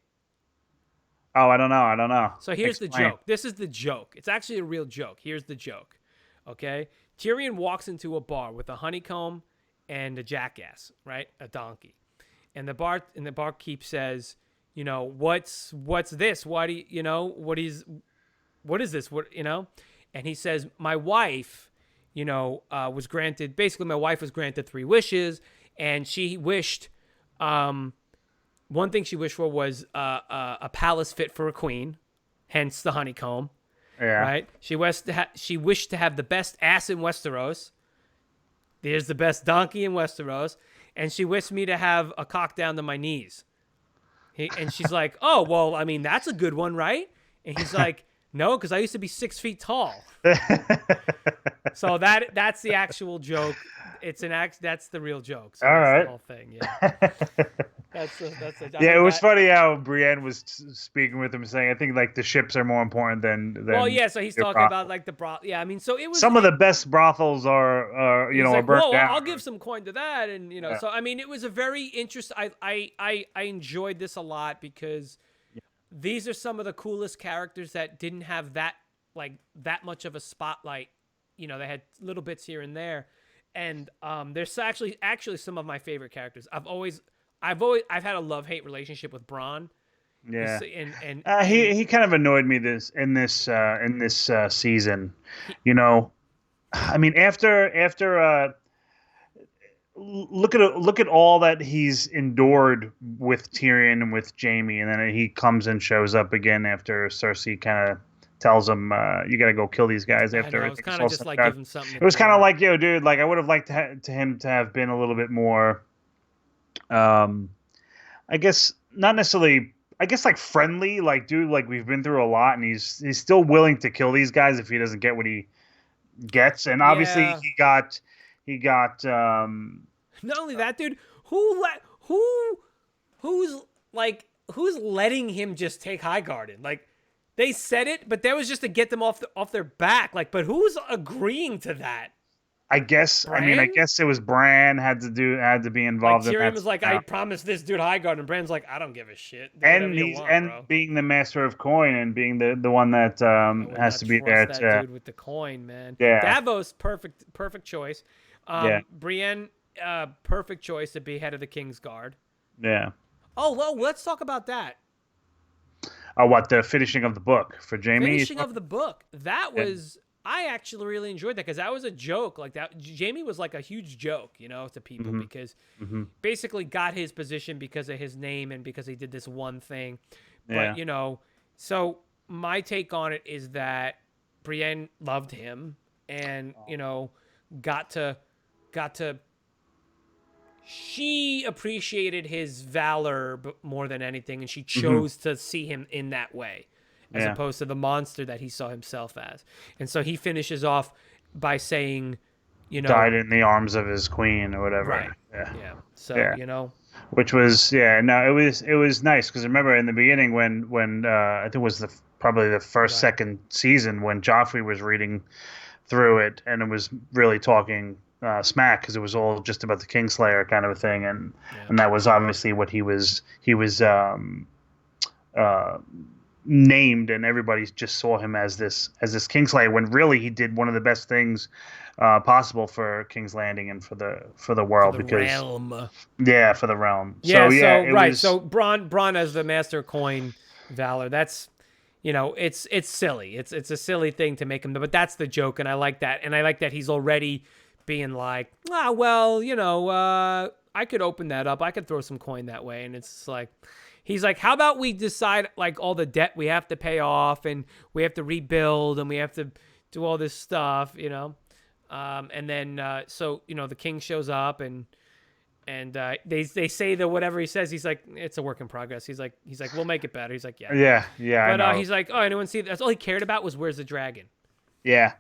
Oh, I don't know. I don't know. So here's the Explain. joke. This is the joke. It's actually a real joke. Here's the joke. Okay? Tyrion walks into a bar with a honeycomb and a jackass, right? A donkey. And the barkeep says, what's this? Why do what is this? And he says, my wife, was granted, basically my wife was granted 3 wishes, and she wished one thing she wished for was a palace fit for a queen, hence the honeycomb. Yeah. Right? She wished to have the best ass in Westeros. There's the best donkey in Westeros, and she wished me to have a cock down to my knees. And she's like, "Oh, well, I mean, that's a good one, right?" And he's like, "No, because I used to be 6 feet tall." So that's the actual joke. That's the real joke. So All that's right. the whole thing. Yeah. Yeah, it was funny how Brienne was speaking with him, saying, "I think like the ships are more important than." Well, yeah. So he's your talking brothel." about like the broth. Yeah, I mean, so it was. Some of the best brothels are He's are like, burnt whoa, down. I'll give some coin to that, and Yeah. so I mean, it was a very interesting. I enjoyed this a lot because these are some of the coolest characters that didn't have that much of a spotlight. They had little bits here and there, and there's actually some of my favorite characters. I've had a love-hate relationship with Bronn. Yeah. And He kind of annoyed me in this season. I mean, after look at all that he's endured with Tyrion and with Jaime, and then he comes and shows up again after Cersei kind of tells him, "You got to go kill these guys." I After know, it's everything's kind all of just said like and give done. him something to It was do. kind of like, yo, dude, like I would have liked to him to have been a little bit more. I guess not necessarily. I guess like friendly, like dude, like we've been through a lot, and he's still willing to kill these guys if he doesn't get what he gets. And obviously Yeah. he got Not only that, dude. Who's letting him just take Highgarden? Like, they said it, but that was just to get them off their back. Like, but who's agreeing to that? I guess. I mean, I Bran? guess it was Bran had to be Like involved in Tyrion that was like, I somehow. promised this dude high guard, and Bran's like, I don't give a shit. Do whatever And you he's want, and bro. being the master of coin and being the one that I would has not to be there trust that to dude with the coin, man. yeah Davos, perfect choice. yeah Brienne, perfect choice to be head of the King's Guard. yeah. Oh, well, let's talk about that. Oh, what the finishing of the book for Jamie? Finishing of the book. That Yeah. was I actually really enjoyed that because that was a joke. Like that, Jamie was like a huge joke, to people hmm because hmm basically got his position because of his name and because he did this one thing. But Yeah. so my take on it is that Brienne loved him and got to got to she appreciated his valor more than anything, and she hmm chose to see him in that way as Yeah. opposed to the monster that he saw himself as. And so he finishes off by saying, Died in the arms of his queen or right. whatever. Yeah. Yeah. So, Yeah. Which was no, it was nice because remember in the beginning when I think it was probably the first right. second season when Joffrey was reading through it and it was really talking smack because it was all just about the Kingslayer kind of a thing Yeah. and that was obviously what he was uh, named and everybody just saw him as this Kingslayer when really he did one of the best things possible for King's Landing and for the For world the because realm. yeah for the realm Yeah, so yeah so it right. was So Braun as the master coin valor. That's it's silly. It's a silly thing to make him, but that's the joke, and I like that. And I like that he's already being like, well, I could open that up. I could throw some coin that way, and it's like, he's like, how about we decide like all the debt we have to pay off, and we have to rebuild, and we have to do all this stuff. And then so the king shows up and they say that whatever he says, he's like, it's a work in progress. He's like, we'll make it better. He's like, yeah, I know. yeah I But know he's like, oh, anyone see that? That's all he cared about was where's the dragon. yeah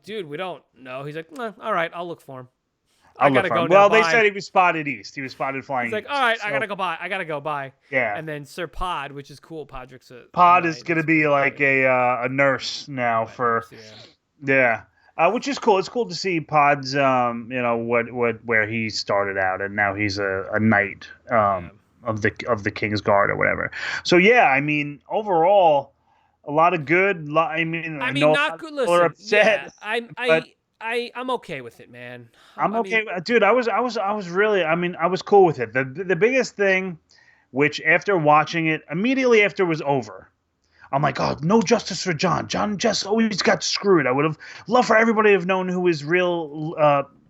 Dude, we don't know. He's like, all right, I'll look for him. I I'll look gotta for go him. now. Well, they said Bye. he was spotted east. He was spotted He's flying like, all east. right, I So gotta go by. I gotta go by. yeah, And then Sir Pod, which is cool. Podrick's a Pod is knight. gonna It's be pretty like great. a nurse now Wet for nurse, yeah. yeah, which is cool. It's cool to see Pod's what where he started out and now he's a knight Yeah. of the King's Guard or whatever. So yeah, I mean overall a lot of good. I mean I I mean, know a not lot of good. people are Listen, yeah, upset, I'm but I'm okay with it, man. I'm I mean, okay, dude. I was really. I mean, I was cool with it. The biggest thing, which after watching it, immediately after it was over, I'm like, oh, no justice for John. John just always got screwed. I would have loved for everybody to have known who his real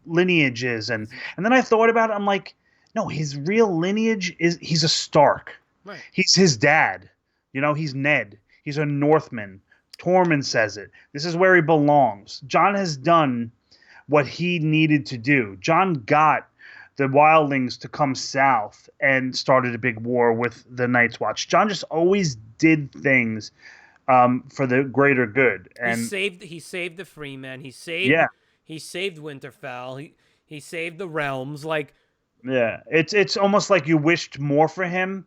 lineage is, and then I thought about it. I'm like, no, his real lineage is he's a Stark. right. He's his dad. He's Ned. He's a Northman. Tormund says it. This is where he belongs. John has done what he needed to do. John got the wildlings to come south and started a big war with the Night's Watch. John just always did things for the greater good. And He saved the Freemen. yeah, He saved Winterfell. He saved the realms. Like, yeah, it's almost like you wished more for him,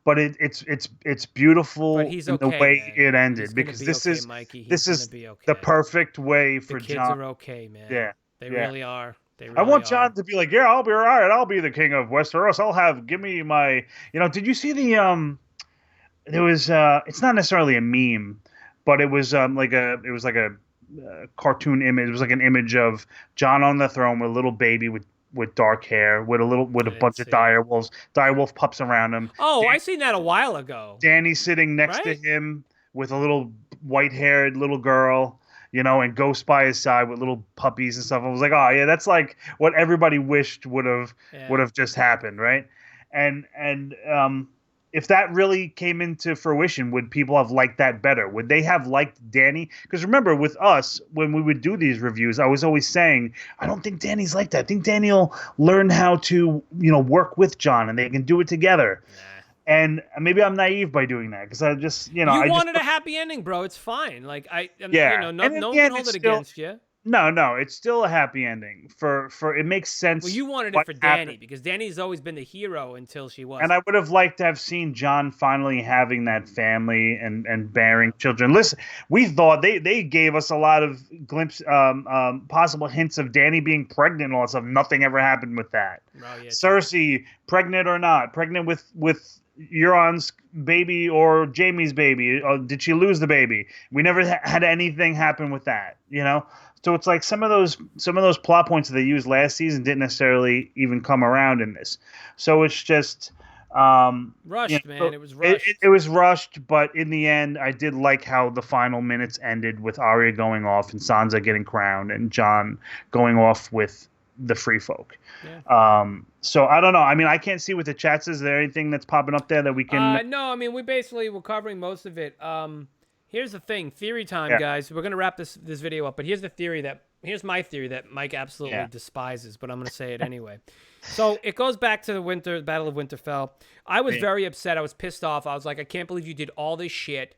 but it's but beautiful he's in the okay, way man. it He's ended gonna because be this okay, is Mikey. He's this gonna is be the okay. perfect way The for kids John. are okay, man. Yeah, They yeah. really are. They I really want are. John to be like, yeah, I'll be all right. I'll be the king of Westeros. Give me my, did you see there was, it's not necessarily a meme, but it was, like a cartoon image. It was like an image of John on the throne with a little baby with dark hair, with I a didn't bunch of see it. direwolf pups around him. Oh, I seen that a while ago. Danny sitting next to Right? him with a little white-haired little girl, and Ghost by his side with little puppies and stuff. I was like, oh yeah, that's like what everybody wished would have Yeah. just happened, right? And if that really came into fruition, would people have liked that better? Would they have liked Danny? Because remember, with us, when we would do these reviews, I was always saying, I don't think Danny's like that. I think Danny will learn how to, work with John, and they can do it together. Nah. And maybe I'm naive by doing that because I just, You I just, wanted a happy ending, bro. It's fine. Like yeah. no And in one the can end, hold it's it still, against you. No, it's still a happy ending. For it makes Well, sense you wanted it what for Danny happened. because Danny's always been the hero until she And I wasn't. would have liked to have seen John finally having that family and bearing Yeah. children. Listen, we thought they gave us a lot of possible hints of Danny being pregnant and all that stuff. Nothing ever happened with that. Oh yeah, true. Cersei, pregnant or not, pregnant with Euron's baby or Jamie's baby. Or did she lose the baby? We never had anything happen with that. So it's like some of those plot points that they used last season didn't necessarily even come around in this. So it's just, Rushed, man. It was it rushed. was rushed, but in the end, I did like how the final minutes ended with Arya going off and Sansa getting crowned and Jon going off with the free folk. Yeah. So I don't know. I mean, I can't see what the chat says. Is there anything that's popping up there that we can? No, I mean we basically were covering most of it. Here's the thing, theory time, Yeah, guys. We're gonna wrap this video up, but here's my theory that Mike absolutely yeah, despises, but I'm gonna say it anyway. So it goes back to the Battle of Winterfell. I was yeah, very upset. I was pissed off. I was like, I can't believe you did all this shit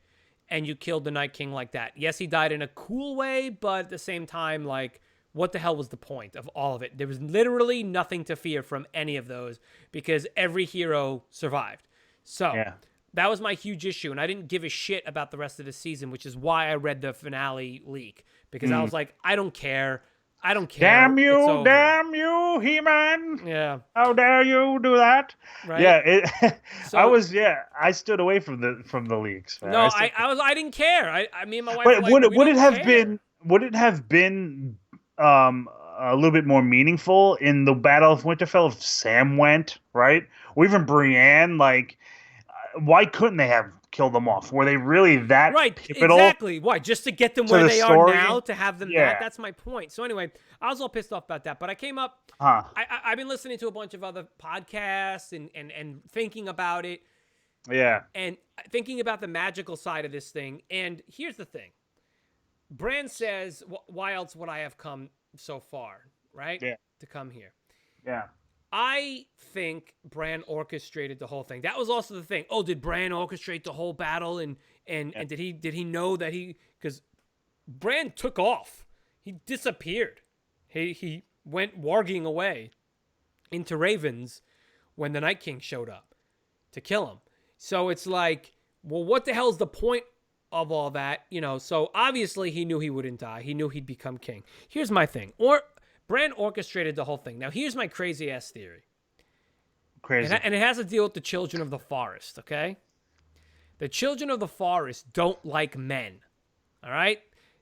and you killed the Night King like that. Yes, he died in a cool way, but at the same time, like, what the hell was the point of all of it? There was literally nothing to fear from any of those because every hero survived. So yeah. that was my huge issue, and I didn't give a shit about the rest of the season, which is why I read the finale leak because I Mm. was like, I don't care. I don't care. It's over. Damn you, He-Man! Yeah. How dare you do that? Right. Yeah, So I stood away from the leaks, man. no, I didn't care. I me and my wife were But like, we would it don't have care. been a little bit more meaningful in the Battle of Winterfell if Sam went, right? Or even Brienne? Like, why couldn't they have killed them off? Were they really that Right, pivotal exactly. Why? Just to get them to where the they are now, story? to have them that? Yeah. That's my point. So anyway, I was all pissed off about that. But I came up, Huh. I've been listening to a bunch of other podcasts and thinking about it Yeah. and thinking about the magical side of this thing. And here's the thing. Bran says, why else would I have come so far, right? Yeah. To come here. Yeah. I think Bran orchestrated the whole thing. That was also the thing. Oh, did Bran orchestrate the whole battle? And did he know that because Bran took off. He disappeared. He went warging away into Ravens when the Night King showed up to kill him. So it's like, well, what the hell's the point of all that? So obviously he knew he wouldn't die. He knew he'd become king. Here's my thing. Bran orchestrated the whole thing. Now, here's my crazy-ass theory. Crazy. And it has to deal with the children of the forest, okay? The children of the forest don't like men, all right?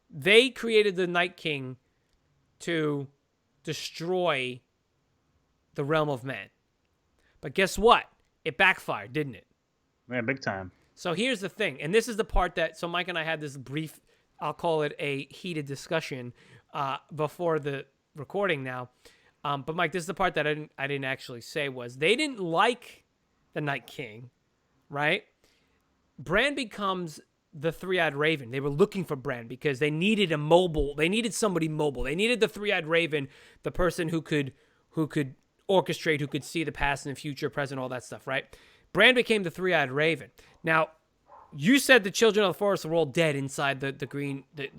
They created the Night King to destroy the realm of men. But guess what? It backfired, didn't it? Yeah, big time. So here's the thing, and this is the part so Mike and I had this brief, I'll call it a heated discussion before the recording now. But Mike, this is the part that I didn't actually say was they didn't like the Night King, right? Bran becomes the three-eyed raven. They were looking for Bran because they needed they needed somebody mobile. They needed the three-eyed raven, the person who could orchestrate, who could see the past and the future, present, all that stuff, right? Bran became the three-eyed raven. Now, you said the children of the forest were all dead inside the green, the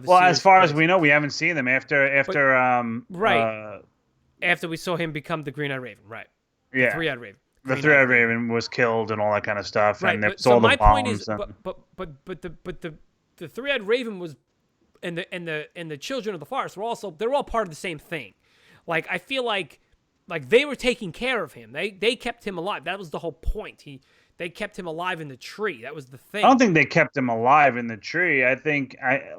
Well, as Seer's far as place. we know, we haven't seen them after Right. After we saw him become the green-eyed raven, right? The yeah, three-eyed raven. the three-eyed raven was killed and all that kind of stuff, Right. and there But was so all the my point is, bombs. but the three-eyed raven was, and the children of the forest were they're all part of the same thing. Like I feel like they were taking care of him. They kept him alive. That was the whole point. They kept him alive in the tree. That was the thing. I don't think they kept him alive in the tree.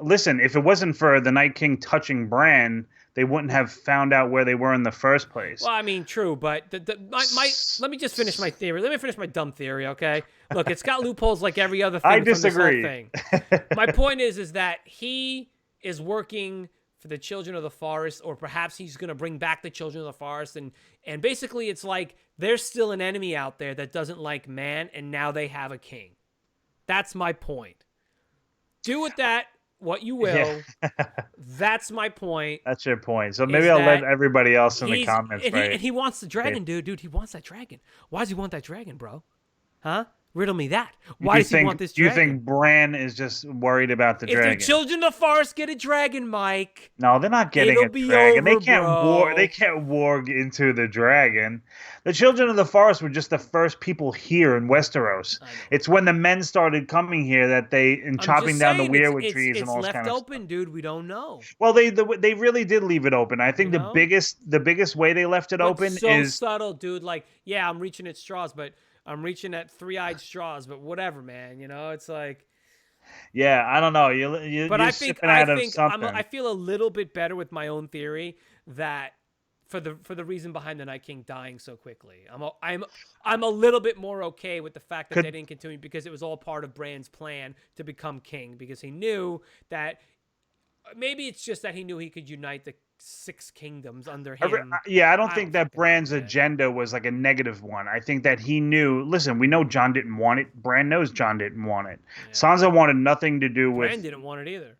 Listen, if it wasn't for the Night King touching Bran, they wouldn't have found out where they were in the first place. Well, I mean, true, but let me just finish my theory. Let me finish my dumb theory, okay? Look, it's got loopholes like every other thing I from this whole disagree. thing. My point is that he is working for the children of the forest, or perhaps he's going to bring back the children of the forest, and basically it's like there's still an enemy out there that doesn't like man, and now they have a king. That's my point. Do with that what you will. Yeah. That's my point. That's your point. So maybe I'll let everybody else in the comments. And he wants the dragon, dude. He wants that dragon. Why does he want that dragon, bro? Huh? Riddle me that. Why does he want this You dragon? think Bran is just worried about the If the dragon? children of the forest get a dragon, Mike, No, they're not getting it'll a be dragon. over, bro. They can't warg into the dragon. The children of the forest were just the first people here in Westeros. I know. It's when the men started coming here that I'm chopping just down the saying, weirwood trees and it's all this left kind of open, stuff. dude. We don't know. Well, they really did leave it open. I think You know? the biggest way they left it But open so is subtle, dude. Like, yeah, I'm reaching at straws, but I'm reaching at three-eyed straws. But whatever, man. You know, it's like. yeah. I don't know. But You're sipping out of something. I feel a little bit better with my own theory that for the reason behind the Night King dying so quickly. I'm a little bit more okay with the fact that they didn't continue because it was all part of Bran's plan to become king, because he knew that maybe it's just that he knew he could unite the 6 kingdoms under him. Yeah, I don't think that fucking know, Bran's man. agenda was like a negative one. I think that he knew. Listen, we know John didn't want it. Bran knows John didn't want it. Yeah. Sansa wanted nothing to do with. Bran didn't want it either.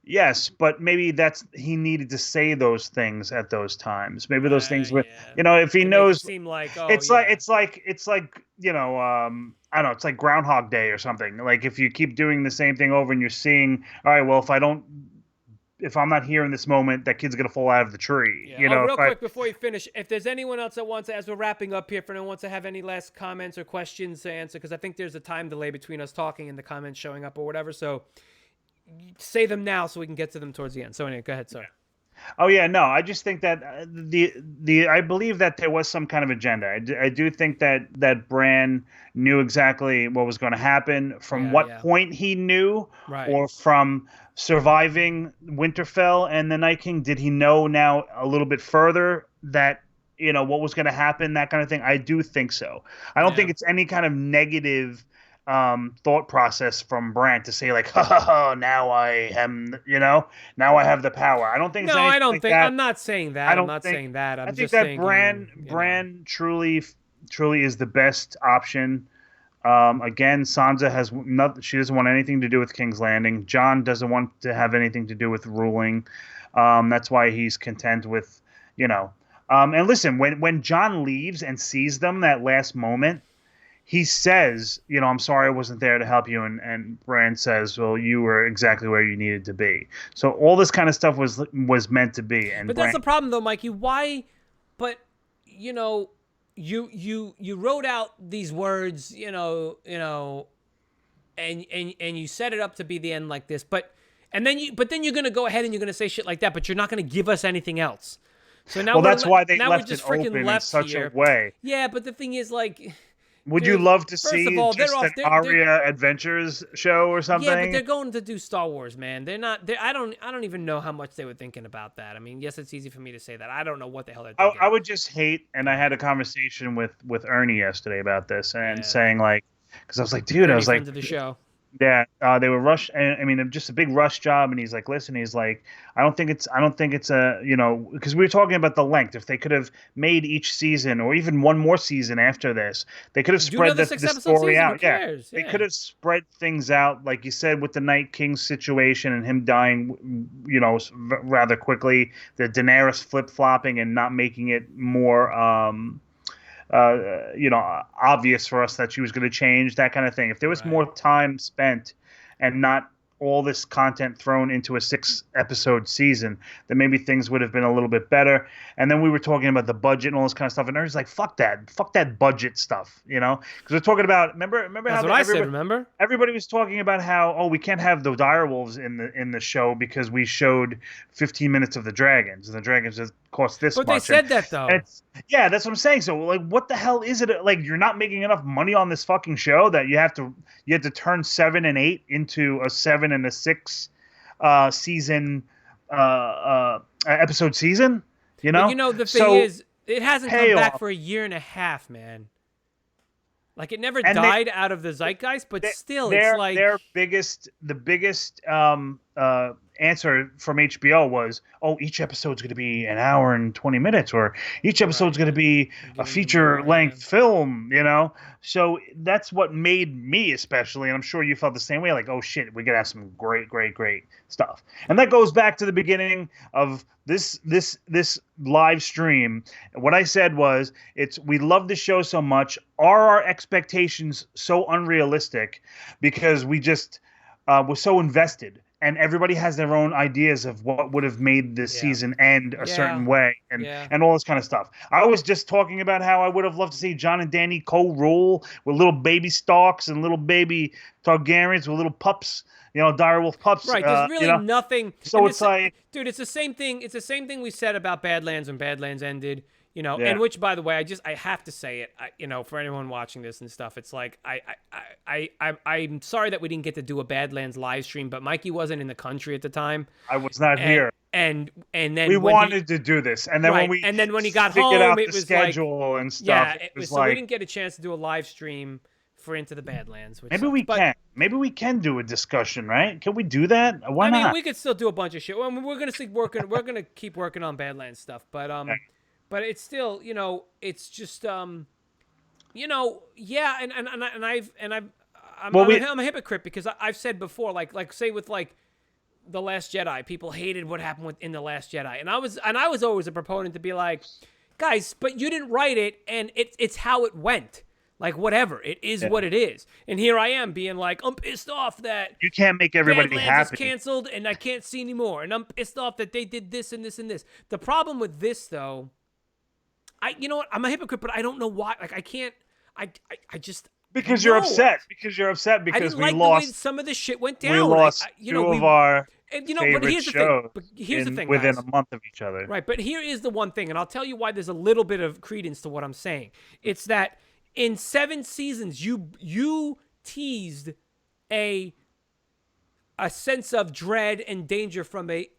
Yes, but maybe he needed to say those things at those times. Maybe those things were, Yeah. if he To knows, make it seem like, oh, it's yeah. like it's like I don't know, it's like Groundhog Day or something. Like if you keep doing the same thing over and you're seeing, all right, well, if I'm not here in this moment, that kid's gonna fall out of the tree. Yeah. Real quick before you finish, if there's anyone else that wants to, as we're wrapping up here, if anyone wants to have any last comments or questions to answer, because I think there's a time delay between us talking and the comments showing up or whatever. So say them now so we can get to them towards the end. So anyway, go ahead, sir. Oh yeah, no, I just think that I believe that there was some kind of agenda. I do think that Bran knew exactly what was going to happen. From what point he knew, Right. or from surviving Winterfell and the Night King, did he know now a little bit further that what was going to happen, that kind of thing? I do think so. I don't think it's any kind of negative thought process from Bran to say like, ha, now I am, now I have the power. I don't think. No, it's anything I don't like think. that. I'm not saying that. I'm not saying that. I think that Bran truly is the best option. Again, Sansa has she doesn't want anything to do with King's Landing. Jon doesn't want to have anything to do with ruling. That's why he's content with, and listen, when Jon leaves and sees them that last moment, he says, I'm sorry I wasn't there to help you. And Bran says, well, you were exactly where you needed to be. So all this kind of stuff was meant to be. And but that's the problem, though, Mikey. Why? But, you wrote out these words, and you set it up to be the end like this. But then you're going to go ahead and you're going to say shit like that, but you're not going to give us anything else. So now that's why they left just it open in such here. a way. Yeah, but the thing is, like... Would you love to see of all, just an Arya Adventures show or something? Yeah, but they're going to do Star Wars, man. They're not. I don't even know how much they were thinking about that. I mean, yes, it's easy for me to say that. I don't know what the hell they're thinking. I would just hate, and I had a conversation with Ernie yesterday about this, and saying like, because I was like, dude, I was like, to the show. Yeah, they were rushed. I mean, just a big rush job. And he's like, listen, he's like, I don't think it's a, because we were talking about the length. If they could have made each season or even one more season after this, they could have spread the story out. Yeah, they could have spread things out, like you said, with the Night King situation and him dying, rather quickly. The Daenerys flip flopping and not making it more. Obvious for us that she was going to change, that kind of thing. If there was more time spent and not all this content thrown into a 6-episode season, then maybe things would have been a little bit better. And then we were talking about the budget and all this kind of stuff, and everybody's like, fuck that budget stuff, because we're talking about, remember that's how what I said, remember? Everybody was talking about how, we can't have the direwolves in the show because we showed 15 minutes of the dragons, and the dragons just cost this much. But they said that, though. Yeah, that's what I'm saying. So, like, what the hell is it? Like, you're not making enough money on this fucking show that you have to turn 7 and 8 into a 7 and a 6 season episode season. But, the thing is, it hasn't come back for a year and a half, man. Like, it never died out of the zeitgeist, but still, it's like the biggest answer from HBO was, "Oh, each episode's going to be an hour and 20 minutes, or each episode's going to be a Giving you more, yeah. feature-length film." So that's what made me, especially, and I'm sure you felt the same way. Like, oh shit, we're gonna have some great, great, great stuff. And that goes back to the beginning of this live stream. What I said was, we love the show so much. Are our expectations so unrealistic because we just we're so invested, and everybody has their own ideas of what would have made this Yeah. season end a certain way, and Yeah. and all this kind of stuff. I was just talking about how I would have loved to see John and Danny co-rule with little baby Starks and little baby Targaryens with little pups, direwolf pups. Right. There's really nothing. So it's like, dude, it's the same thing. It's the same thing we said about Badlands when Badlands ended. Yeah. And which, by the way, I have to say it. For anyone watching this and stuff, it's like I'm sorry that we didn't get to do a Badlands live stream, but Mikey wasn't in the country at the time. I was not here. And then we wanted to do this, and then right, when he got home, it was schedule and stuff. Yeah, it was so we didn't get a chance to do a live stream for Into the Badlands. Which maybe we can do a discussion, right? Can we do that? Why not? We could still do a bunch of shit. I mean, we're gonna keep working on Badlands stuff, but But it's still, it's just, yeah, I'm a hypocrite because I've said before, like say with like The Last Jedi, people hated what happened in The Last Jedi, and I was always a proponent to be like, guys, but you didn't write it, and it's how it went. Like, whatever, it is what it is. And here I am being like, I'm pissed off that you can't make everybody Badlands happy. Is canceled, and I can't see anymore, and I'm pissed off that they did this and this and this. The problem with this, though. You know what? I'm a hypocrite, but I don't know why. Like, I can't. I just. Because you're upset. Because we lost. The way some of this shit went down. We lost two of our favorite shows. But here's the thing, within guys. a month of each other. Right, but here is the one thing, and I'll tell you why there's a little bit of credence to what I'm saying. It's that in 7 seasons, you teased a sense of dread and danger from a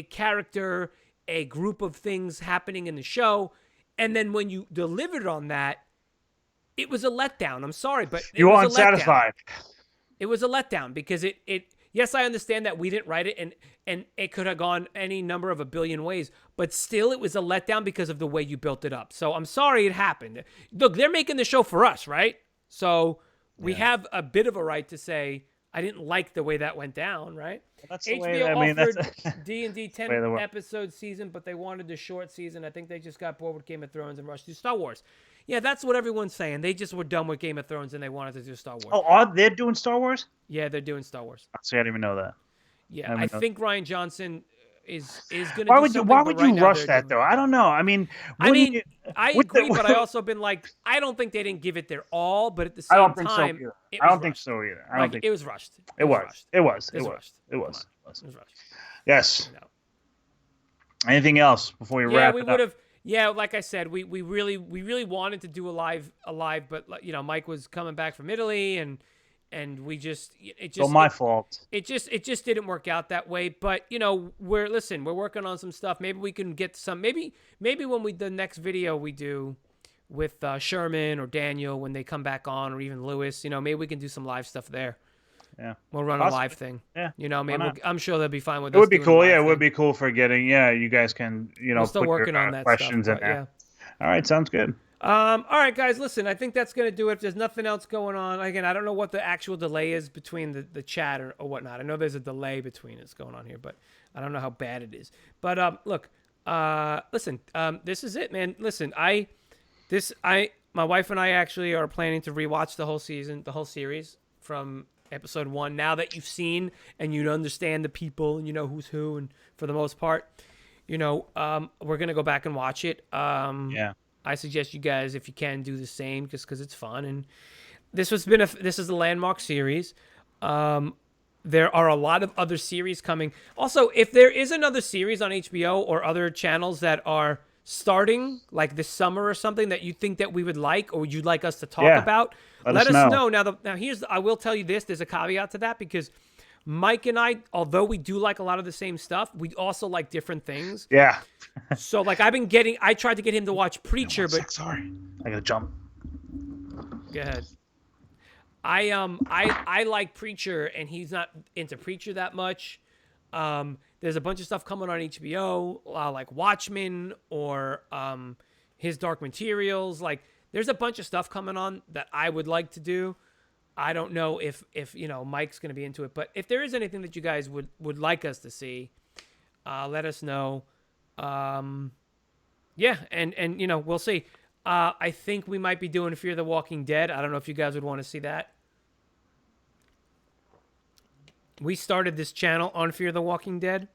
character, a group of things happening in the show, and then when you delivered on that, it was a letdown. I'm sorry, but you were unsatisfied. It was a letdown because it yes, I understand that we didn't write it and it could have gone any number of a billion ways, but still it was a letdown because of the way you built it up. So I'm sorry it happened. Look, they're making the show for us, right? So we have a bit of a right to say I didn't like the way that went down, right? That's HBO offered D&D 10 episode season, but they wanted the short season. I think they just got bored with Game of Thrones and rushed to Star Wars. Yeah, that's what everyone's saying. They just were done with Game of Thrones and they wanted to do Star Wars. Oh, they're doing Star Wars? Yeah, they're doing Star Wars. See, I didn't even know that. Yeah, I think Ryan Johnson is going to do something. Why would you rush that, though? I don't know. I mean, I agree, but I also been like, I don't think they didn't give it their all, but at the same time, I don't think so either. I don't think it was rushed. It was. It was. Yes. Anything else before we wrap it up? Yeah, like I said, we really wanted to do a live, but Mike was coming back from Italy, and we just my fault. It just didn't work out that way. But we're working on some stuff. Maybe we can get some. Maybe when the next video we do with Sherman or Daniel when they come back on, or even Lewis, maybe we can do some live stuff there. Yeah, we'll run a live thing. Yeah, maybe I'm sure they'll be fine with it. It would be cool. Yeah, it thing. would be cool for getting. Yeah, you guys can we're still put working your on that questions stuff, in there. Yeah. All right, sounds good. All right, guys, listen, I think that's going to do it. If there's nothing else going on, again, I don't know what the actual delay is between the chat or whatnot. I know there's a delay between us going on here, but I don't know how bad it is. But look, listen, this is it, man. Listen, my wife and I actually are planning to rewatch the whole series from episode 1. Now that you've seen and you understand the people and you know who's who, and for the most part, we're going to go back and watch it. Yeah. I suggest you guys, if you can, do the same just because it's fun. And this is a landmark series. There are a lot of other series coming. Also, if there is another series on HBO or other channels that are starting like this summer or something that you think that we would like or you'd like us to talk about, let us know. Now, I will tell you this. There's a caveat to that because Mike and I, although we do like a lot of the same stuff, we also like different things. Yeah. So like I tried to get him to watch Preacher, but sorry, I gotta jump. Go ahead. I like Preacher, and he's not into Preacher that much. There's a bunch of stuff coming on HBO, like Watchmen or his Dark Materials. Like, there's a bunch of stuff coming on that I would like to do. I don't know if Mike's going to be into it, but if there is anything that you guys would like us to see, let us know. Yeah, and we'll see. I think we might be doing Fear the Walking Dead. I don't know if you guys would want to see that. We started this channel on Fear the Walking Dead,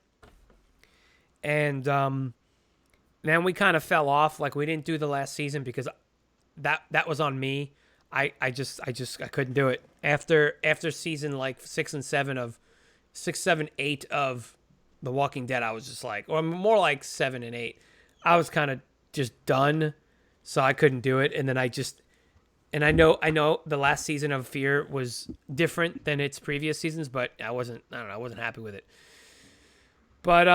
and then we kind of fell off. Like, we didn't do the last season because that was on me. I couldn't do it after season like 6 and 7 of 6, 7, 8 of The Walking Dead. I was just like, or more like 7 and 8. I was kind of just done, so I couldn't do it. And then I know the last season of Fear was different than its previous seasons, but I wasn't happy with it. But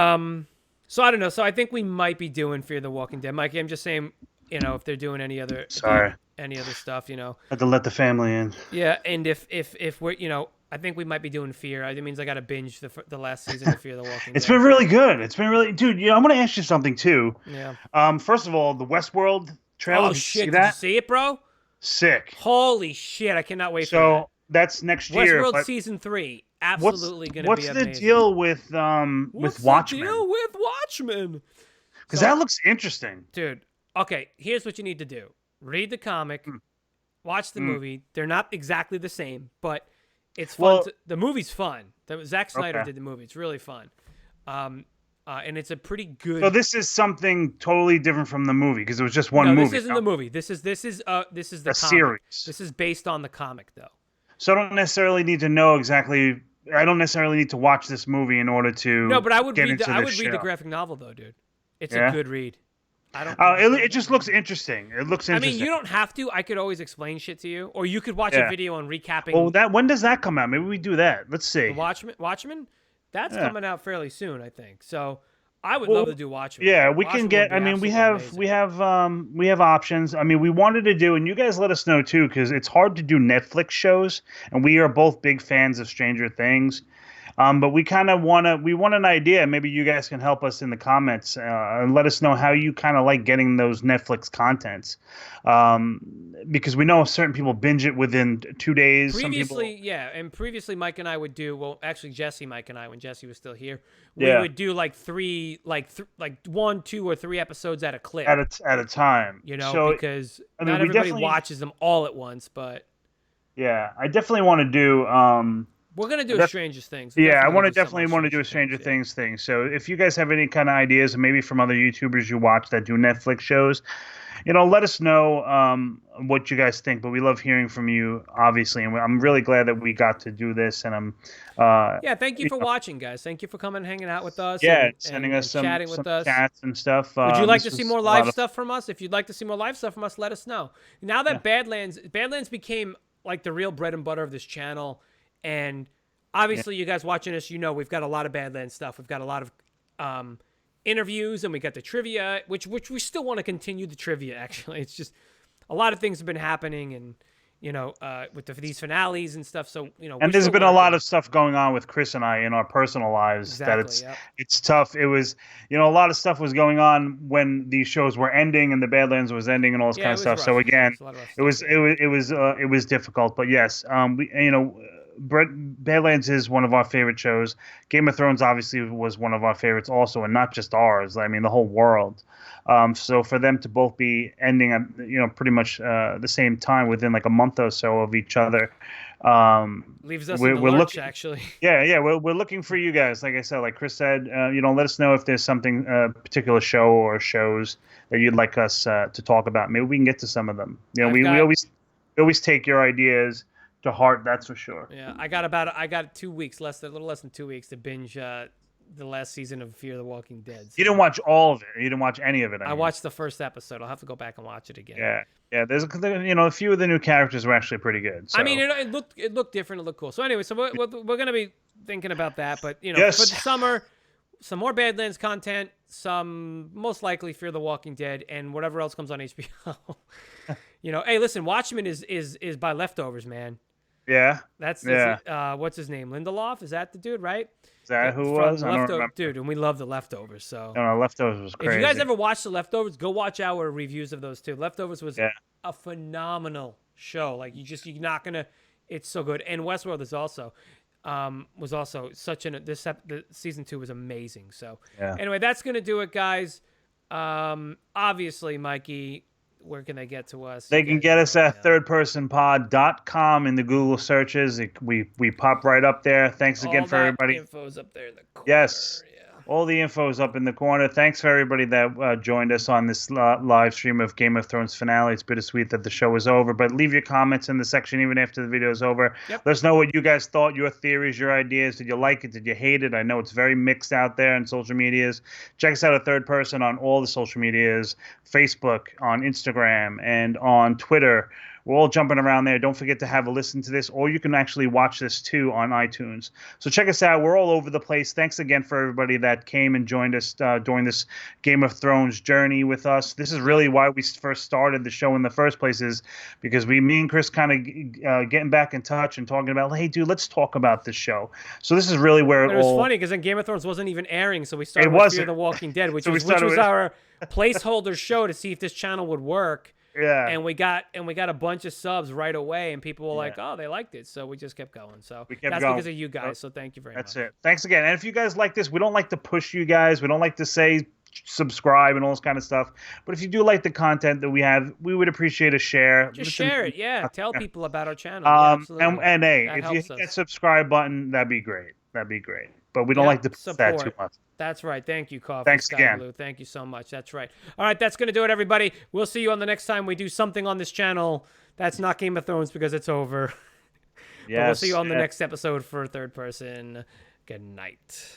so I don't know. So I think we might be doing Fear the Walking Dead. Mikey, I'm just saying, if they're doing any other stuff, Had to let the family in. Yeah, and if we're, I think we might be doing Fear. It means I got to binge the last season of Fear the Walking Dead. It's been really good. It's been really, dude. I'm gonna ask you something too. Yeah. First of all, the Westworld trailer. Oh shit! Did you see it, bro? Sick. Holy shit! I cannot wait for that. So that's next year. Westworld season 3, absolutely gonna be amazing. What's the deal with Watchmen? What's the deal with Watchmen? Because that looks interesting, dude. Okay, here's what you need to do: read the comic, watch the movie. They're not exactly the same, but it's fun. The movie's fun. Zack Snyder did the movie. It's really fun. And it's a pretty good. So this is something totally different from the movie because it was just one movie. No, this isn't the movie. This is the comic. Series. This is based on the comic, though. So I don't necessarily need to know exactly. I don't necessarily need to watch this movie in order to. No, but I would read the graphic novel though, dude. It's a good read. I don't. It just looks interesting. It looks interesting. I mean, you don't have to. I could always explain shit to you, or you could watch a video on recapping. Well, when does that come out? Maybe we do that. Let's see. Watchmen. That's coming out fairly soon, I think. So I would love to do Watchmen. Yeah, we can get. I mean, we have options. I mean, we wanted to do, and you guys let us know too, because it's hard to do Netflix shows, and we are both big fans of Stranger Things. But we kind of want an idea. Maybe you guys can help us in the comments and let us know how you kind of like getting those Netflix contents. Because we know certain people binge it within 2 days. Previously Mike and I would do, well, actually Jesse, Mike and I, when Jesse was still here, we would do like 1, 2, or 3 episodes at a clip. At a time. Because not everybody watches them all at once, but. Yeah, I definitely want to do. We're gonna do a Stranger Things. I definitely want to do a Stranger Things thing. So if you guys have any kind of ideas, maybe from other YouTubers you watch that do Netflix shows, let us know what you guys think. But we love hearing from you, obviously, and I'm really glad that we got to do this. And I'm thank you for watching, guys. Thank you for coming and hanging out with us. Sending us some chatting with us, chats and stuff. Would you like to see more live stuff from us? If you'd like to see more live stuff from us, let us know. Now that Badlands became like the real bread and butter of this channel. And obviously, you guys watching us, we've got a lot of Badlands stuff. We've got a lot of interviews, and we got the trivia, which we still want to continue the trivia, actually. It's just a lot of things have been happening, and, with these finales and stuff. So, and there's been a lot of stuff going on with Chris and I in our personal lives it's tough. It was, a lot of stuff was going on when these shows were ending and the Badlands was ending and all this kind of stuff. Rough. So again, it was difficult, but yes, Badlands is one of our favorite shows. Game of Thrones obviously was one of our favorites also, and not just ours. I mean, the whole world. So for them to both be ending at pretty much the same time within like a month or so of each other, leaves us in the lurch, actually. Yeah. We're looking for you guys. Like I said, like Chris said, let us know if there's something particular show or shows that you'd like us to talk about. Maybe we can get to some of them. We always take your ideas to heart, that's for sure. Yeah, I got 2 weeks, a little less than 2 weeks to binge the last season of Fear the Walking Dead. So. You didn't watch all of it. You didn't watch any of it. I watched the first episode. I'll have to go back and watch it again. Yeah. There's a few of the new characters were actually pretty good. So. I mean, it looked different. It looked cool. So anyway, so we're gonna be thinking about that. But for the summer, some more Badlands content. Some most likely Fear the Walking Dead, and whatever else comes on HBO. Hey, listen, Watchmen is by leftovers, man. Yeah. That's Yeah. what's his name? Lindelof? Is that the dude, right? Is that who it From was? the I don't leftover remember. dude, and we love the leftovers. So No, Leftovers was if you guys crazy. ever watched the leftovers, go watch our reviews of those too. Leftovers was Yeah. a phenomenal show. Like you're not gonna. It's so good. And Westworld is also was also such an the season 2 was amazing. So Yeah. anyway, that's gonna do it, guys. Obviously, Mikey, where can they get to us? They You can guys get us know, at thirdpersonpod.com in the Google searches. We pop right up there. Thanks again all for that everybody. info's up there in the corner. Yes. Yeah. All the info is up in the corner. Thanks for everybody that joined us on this live stream of Game of Thrones finale. It's bittersweet that the show is over, but leave your comments in the section even after the video is over. Yep. Let us know what you guys thought, your theories, your ideas. Did you like it? Did you hate it? I know it's very mixed out there in social medias. Check us out at Third Person on all the social medias, Facebook, on Instagram, and on Twitter. We're all jumping around there. Don't forget to have a listen to this, or you can actually watch this too on iTunes. So check us out. We're all over the place. Thanks again for everybody that came and joined us during this Game of Thrones journey with us. This is really why we first started the show in the first place, is because me and Chris kind of getting back in touch and talking about, hey, dude, let's talk about this show. So this is really where But it was funny because then Game of Thrones wasn't even airing, so we started It with Fear wasn't. the Walking Dead, which So we was started with- our placeholder show to see if this channel would work. Yeah. And we got a bunch of subs right away, and people were like, "Oh, they liked it," so we just kept going. So We kept that's going. because of you guys. So thank you very much. That's it. Thanks again. And if you guys like this, we don't like to push you guys. We don't like to say subscribe and all this kind of stuff. But if you do like the content that we have, we would appreciate a share. Just share it. Yeah, tell people about our channel. Yeah, absolutely. And hey, That if you helps hit us. that subscribe button, that'd be great. That'd be great. But we don't Yep, like to push that too support. much. That's right. Thank you, Coffee Thanks Sky again. Blue. Thank you so much. That's right. All right, that's going to do it, everybody. We'll see you on the next time we do something on this channel. That's not Game of Thrones because it's over. Yes. But we'll see you on the next episode for Third Person. Good night.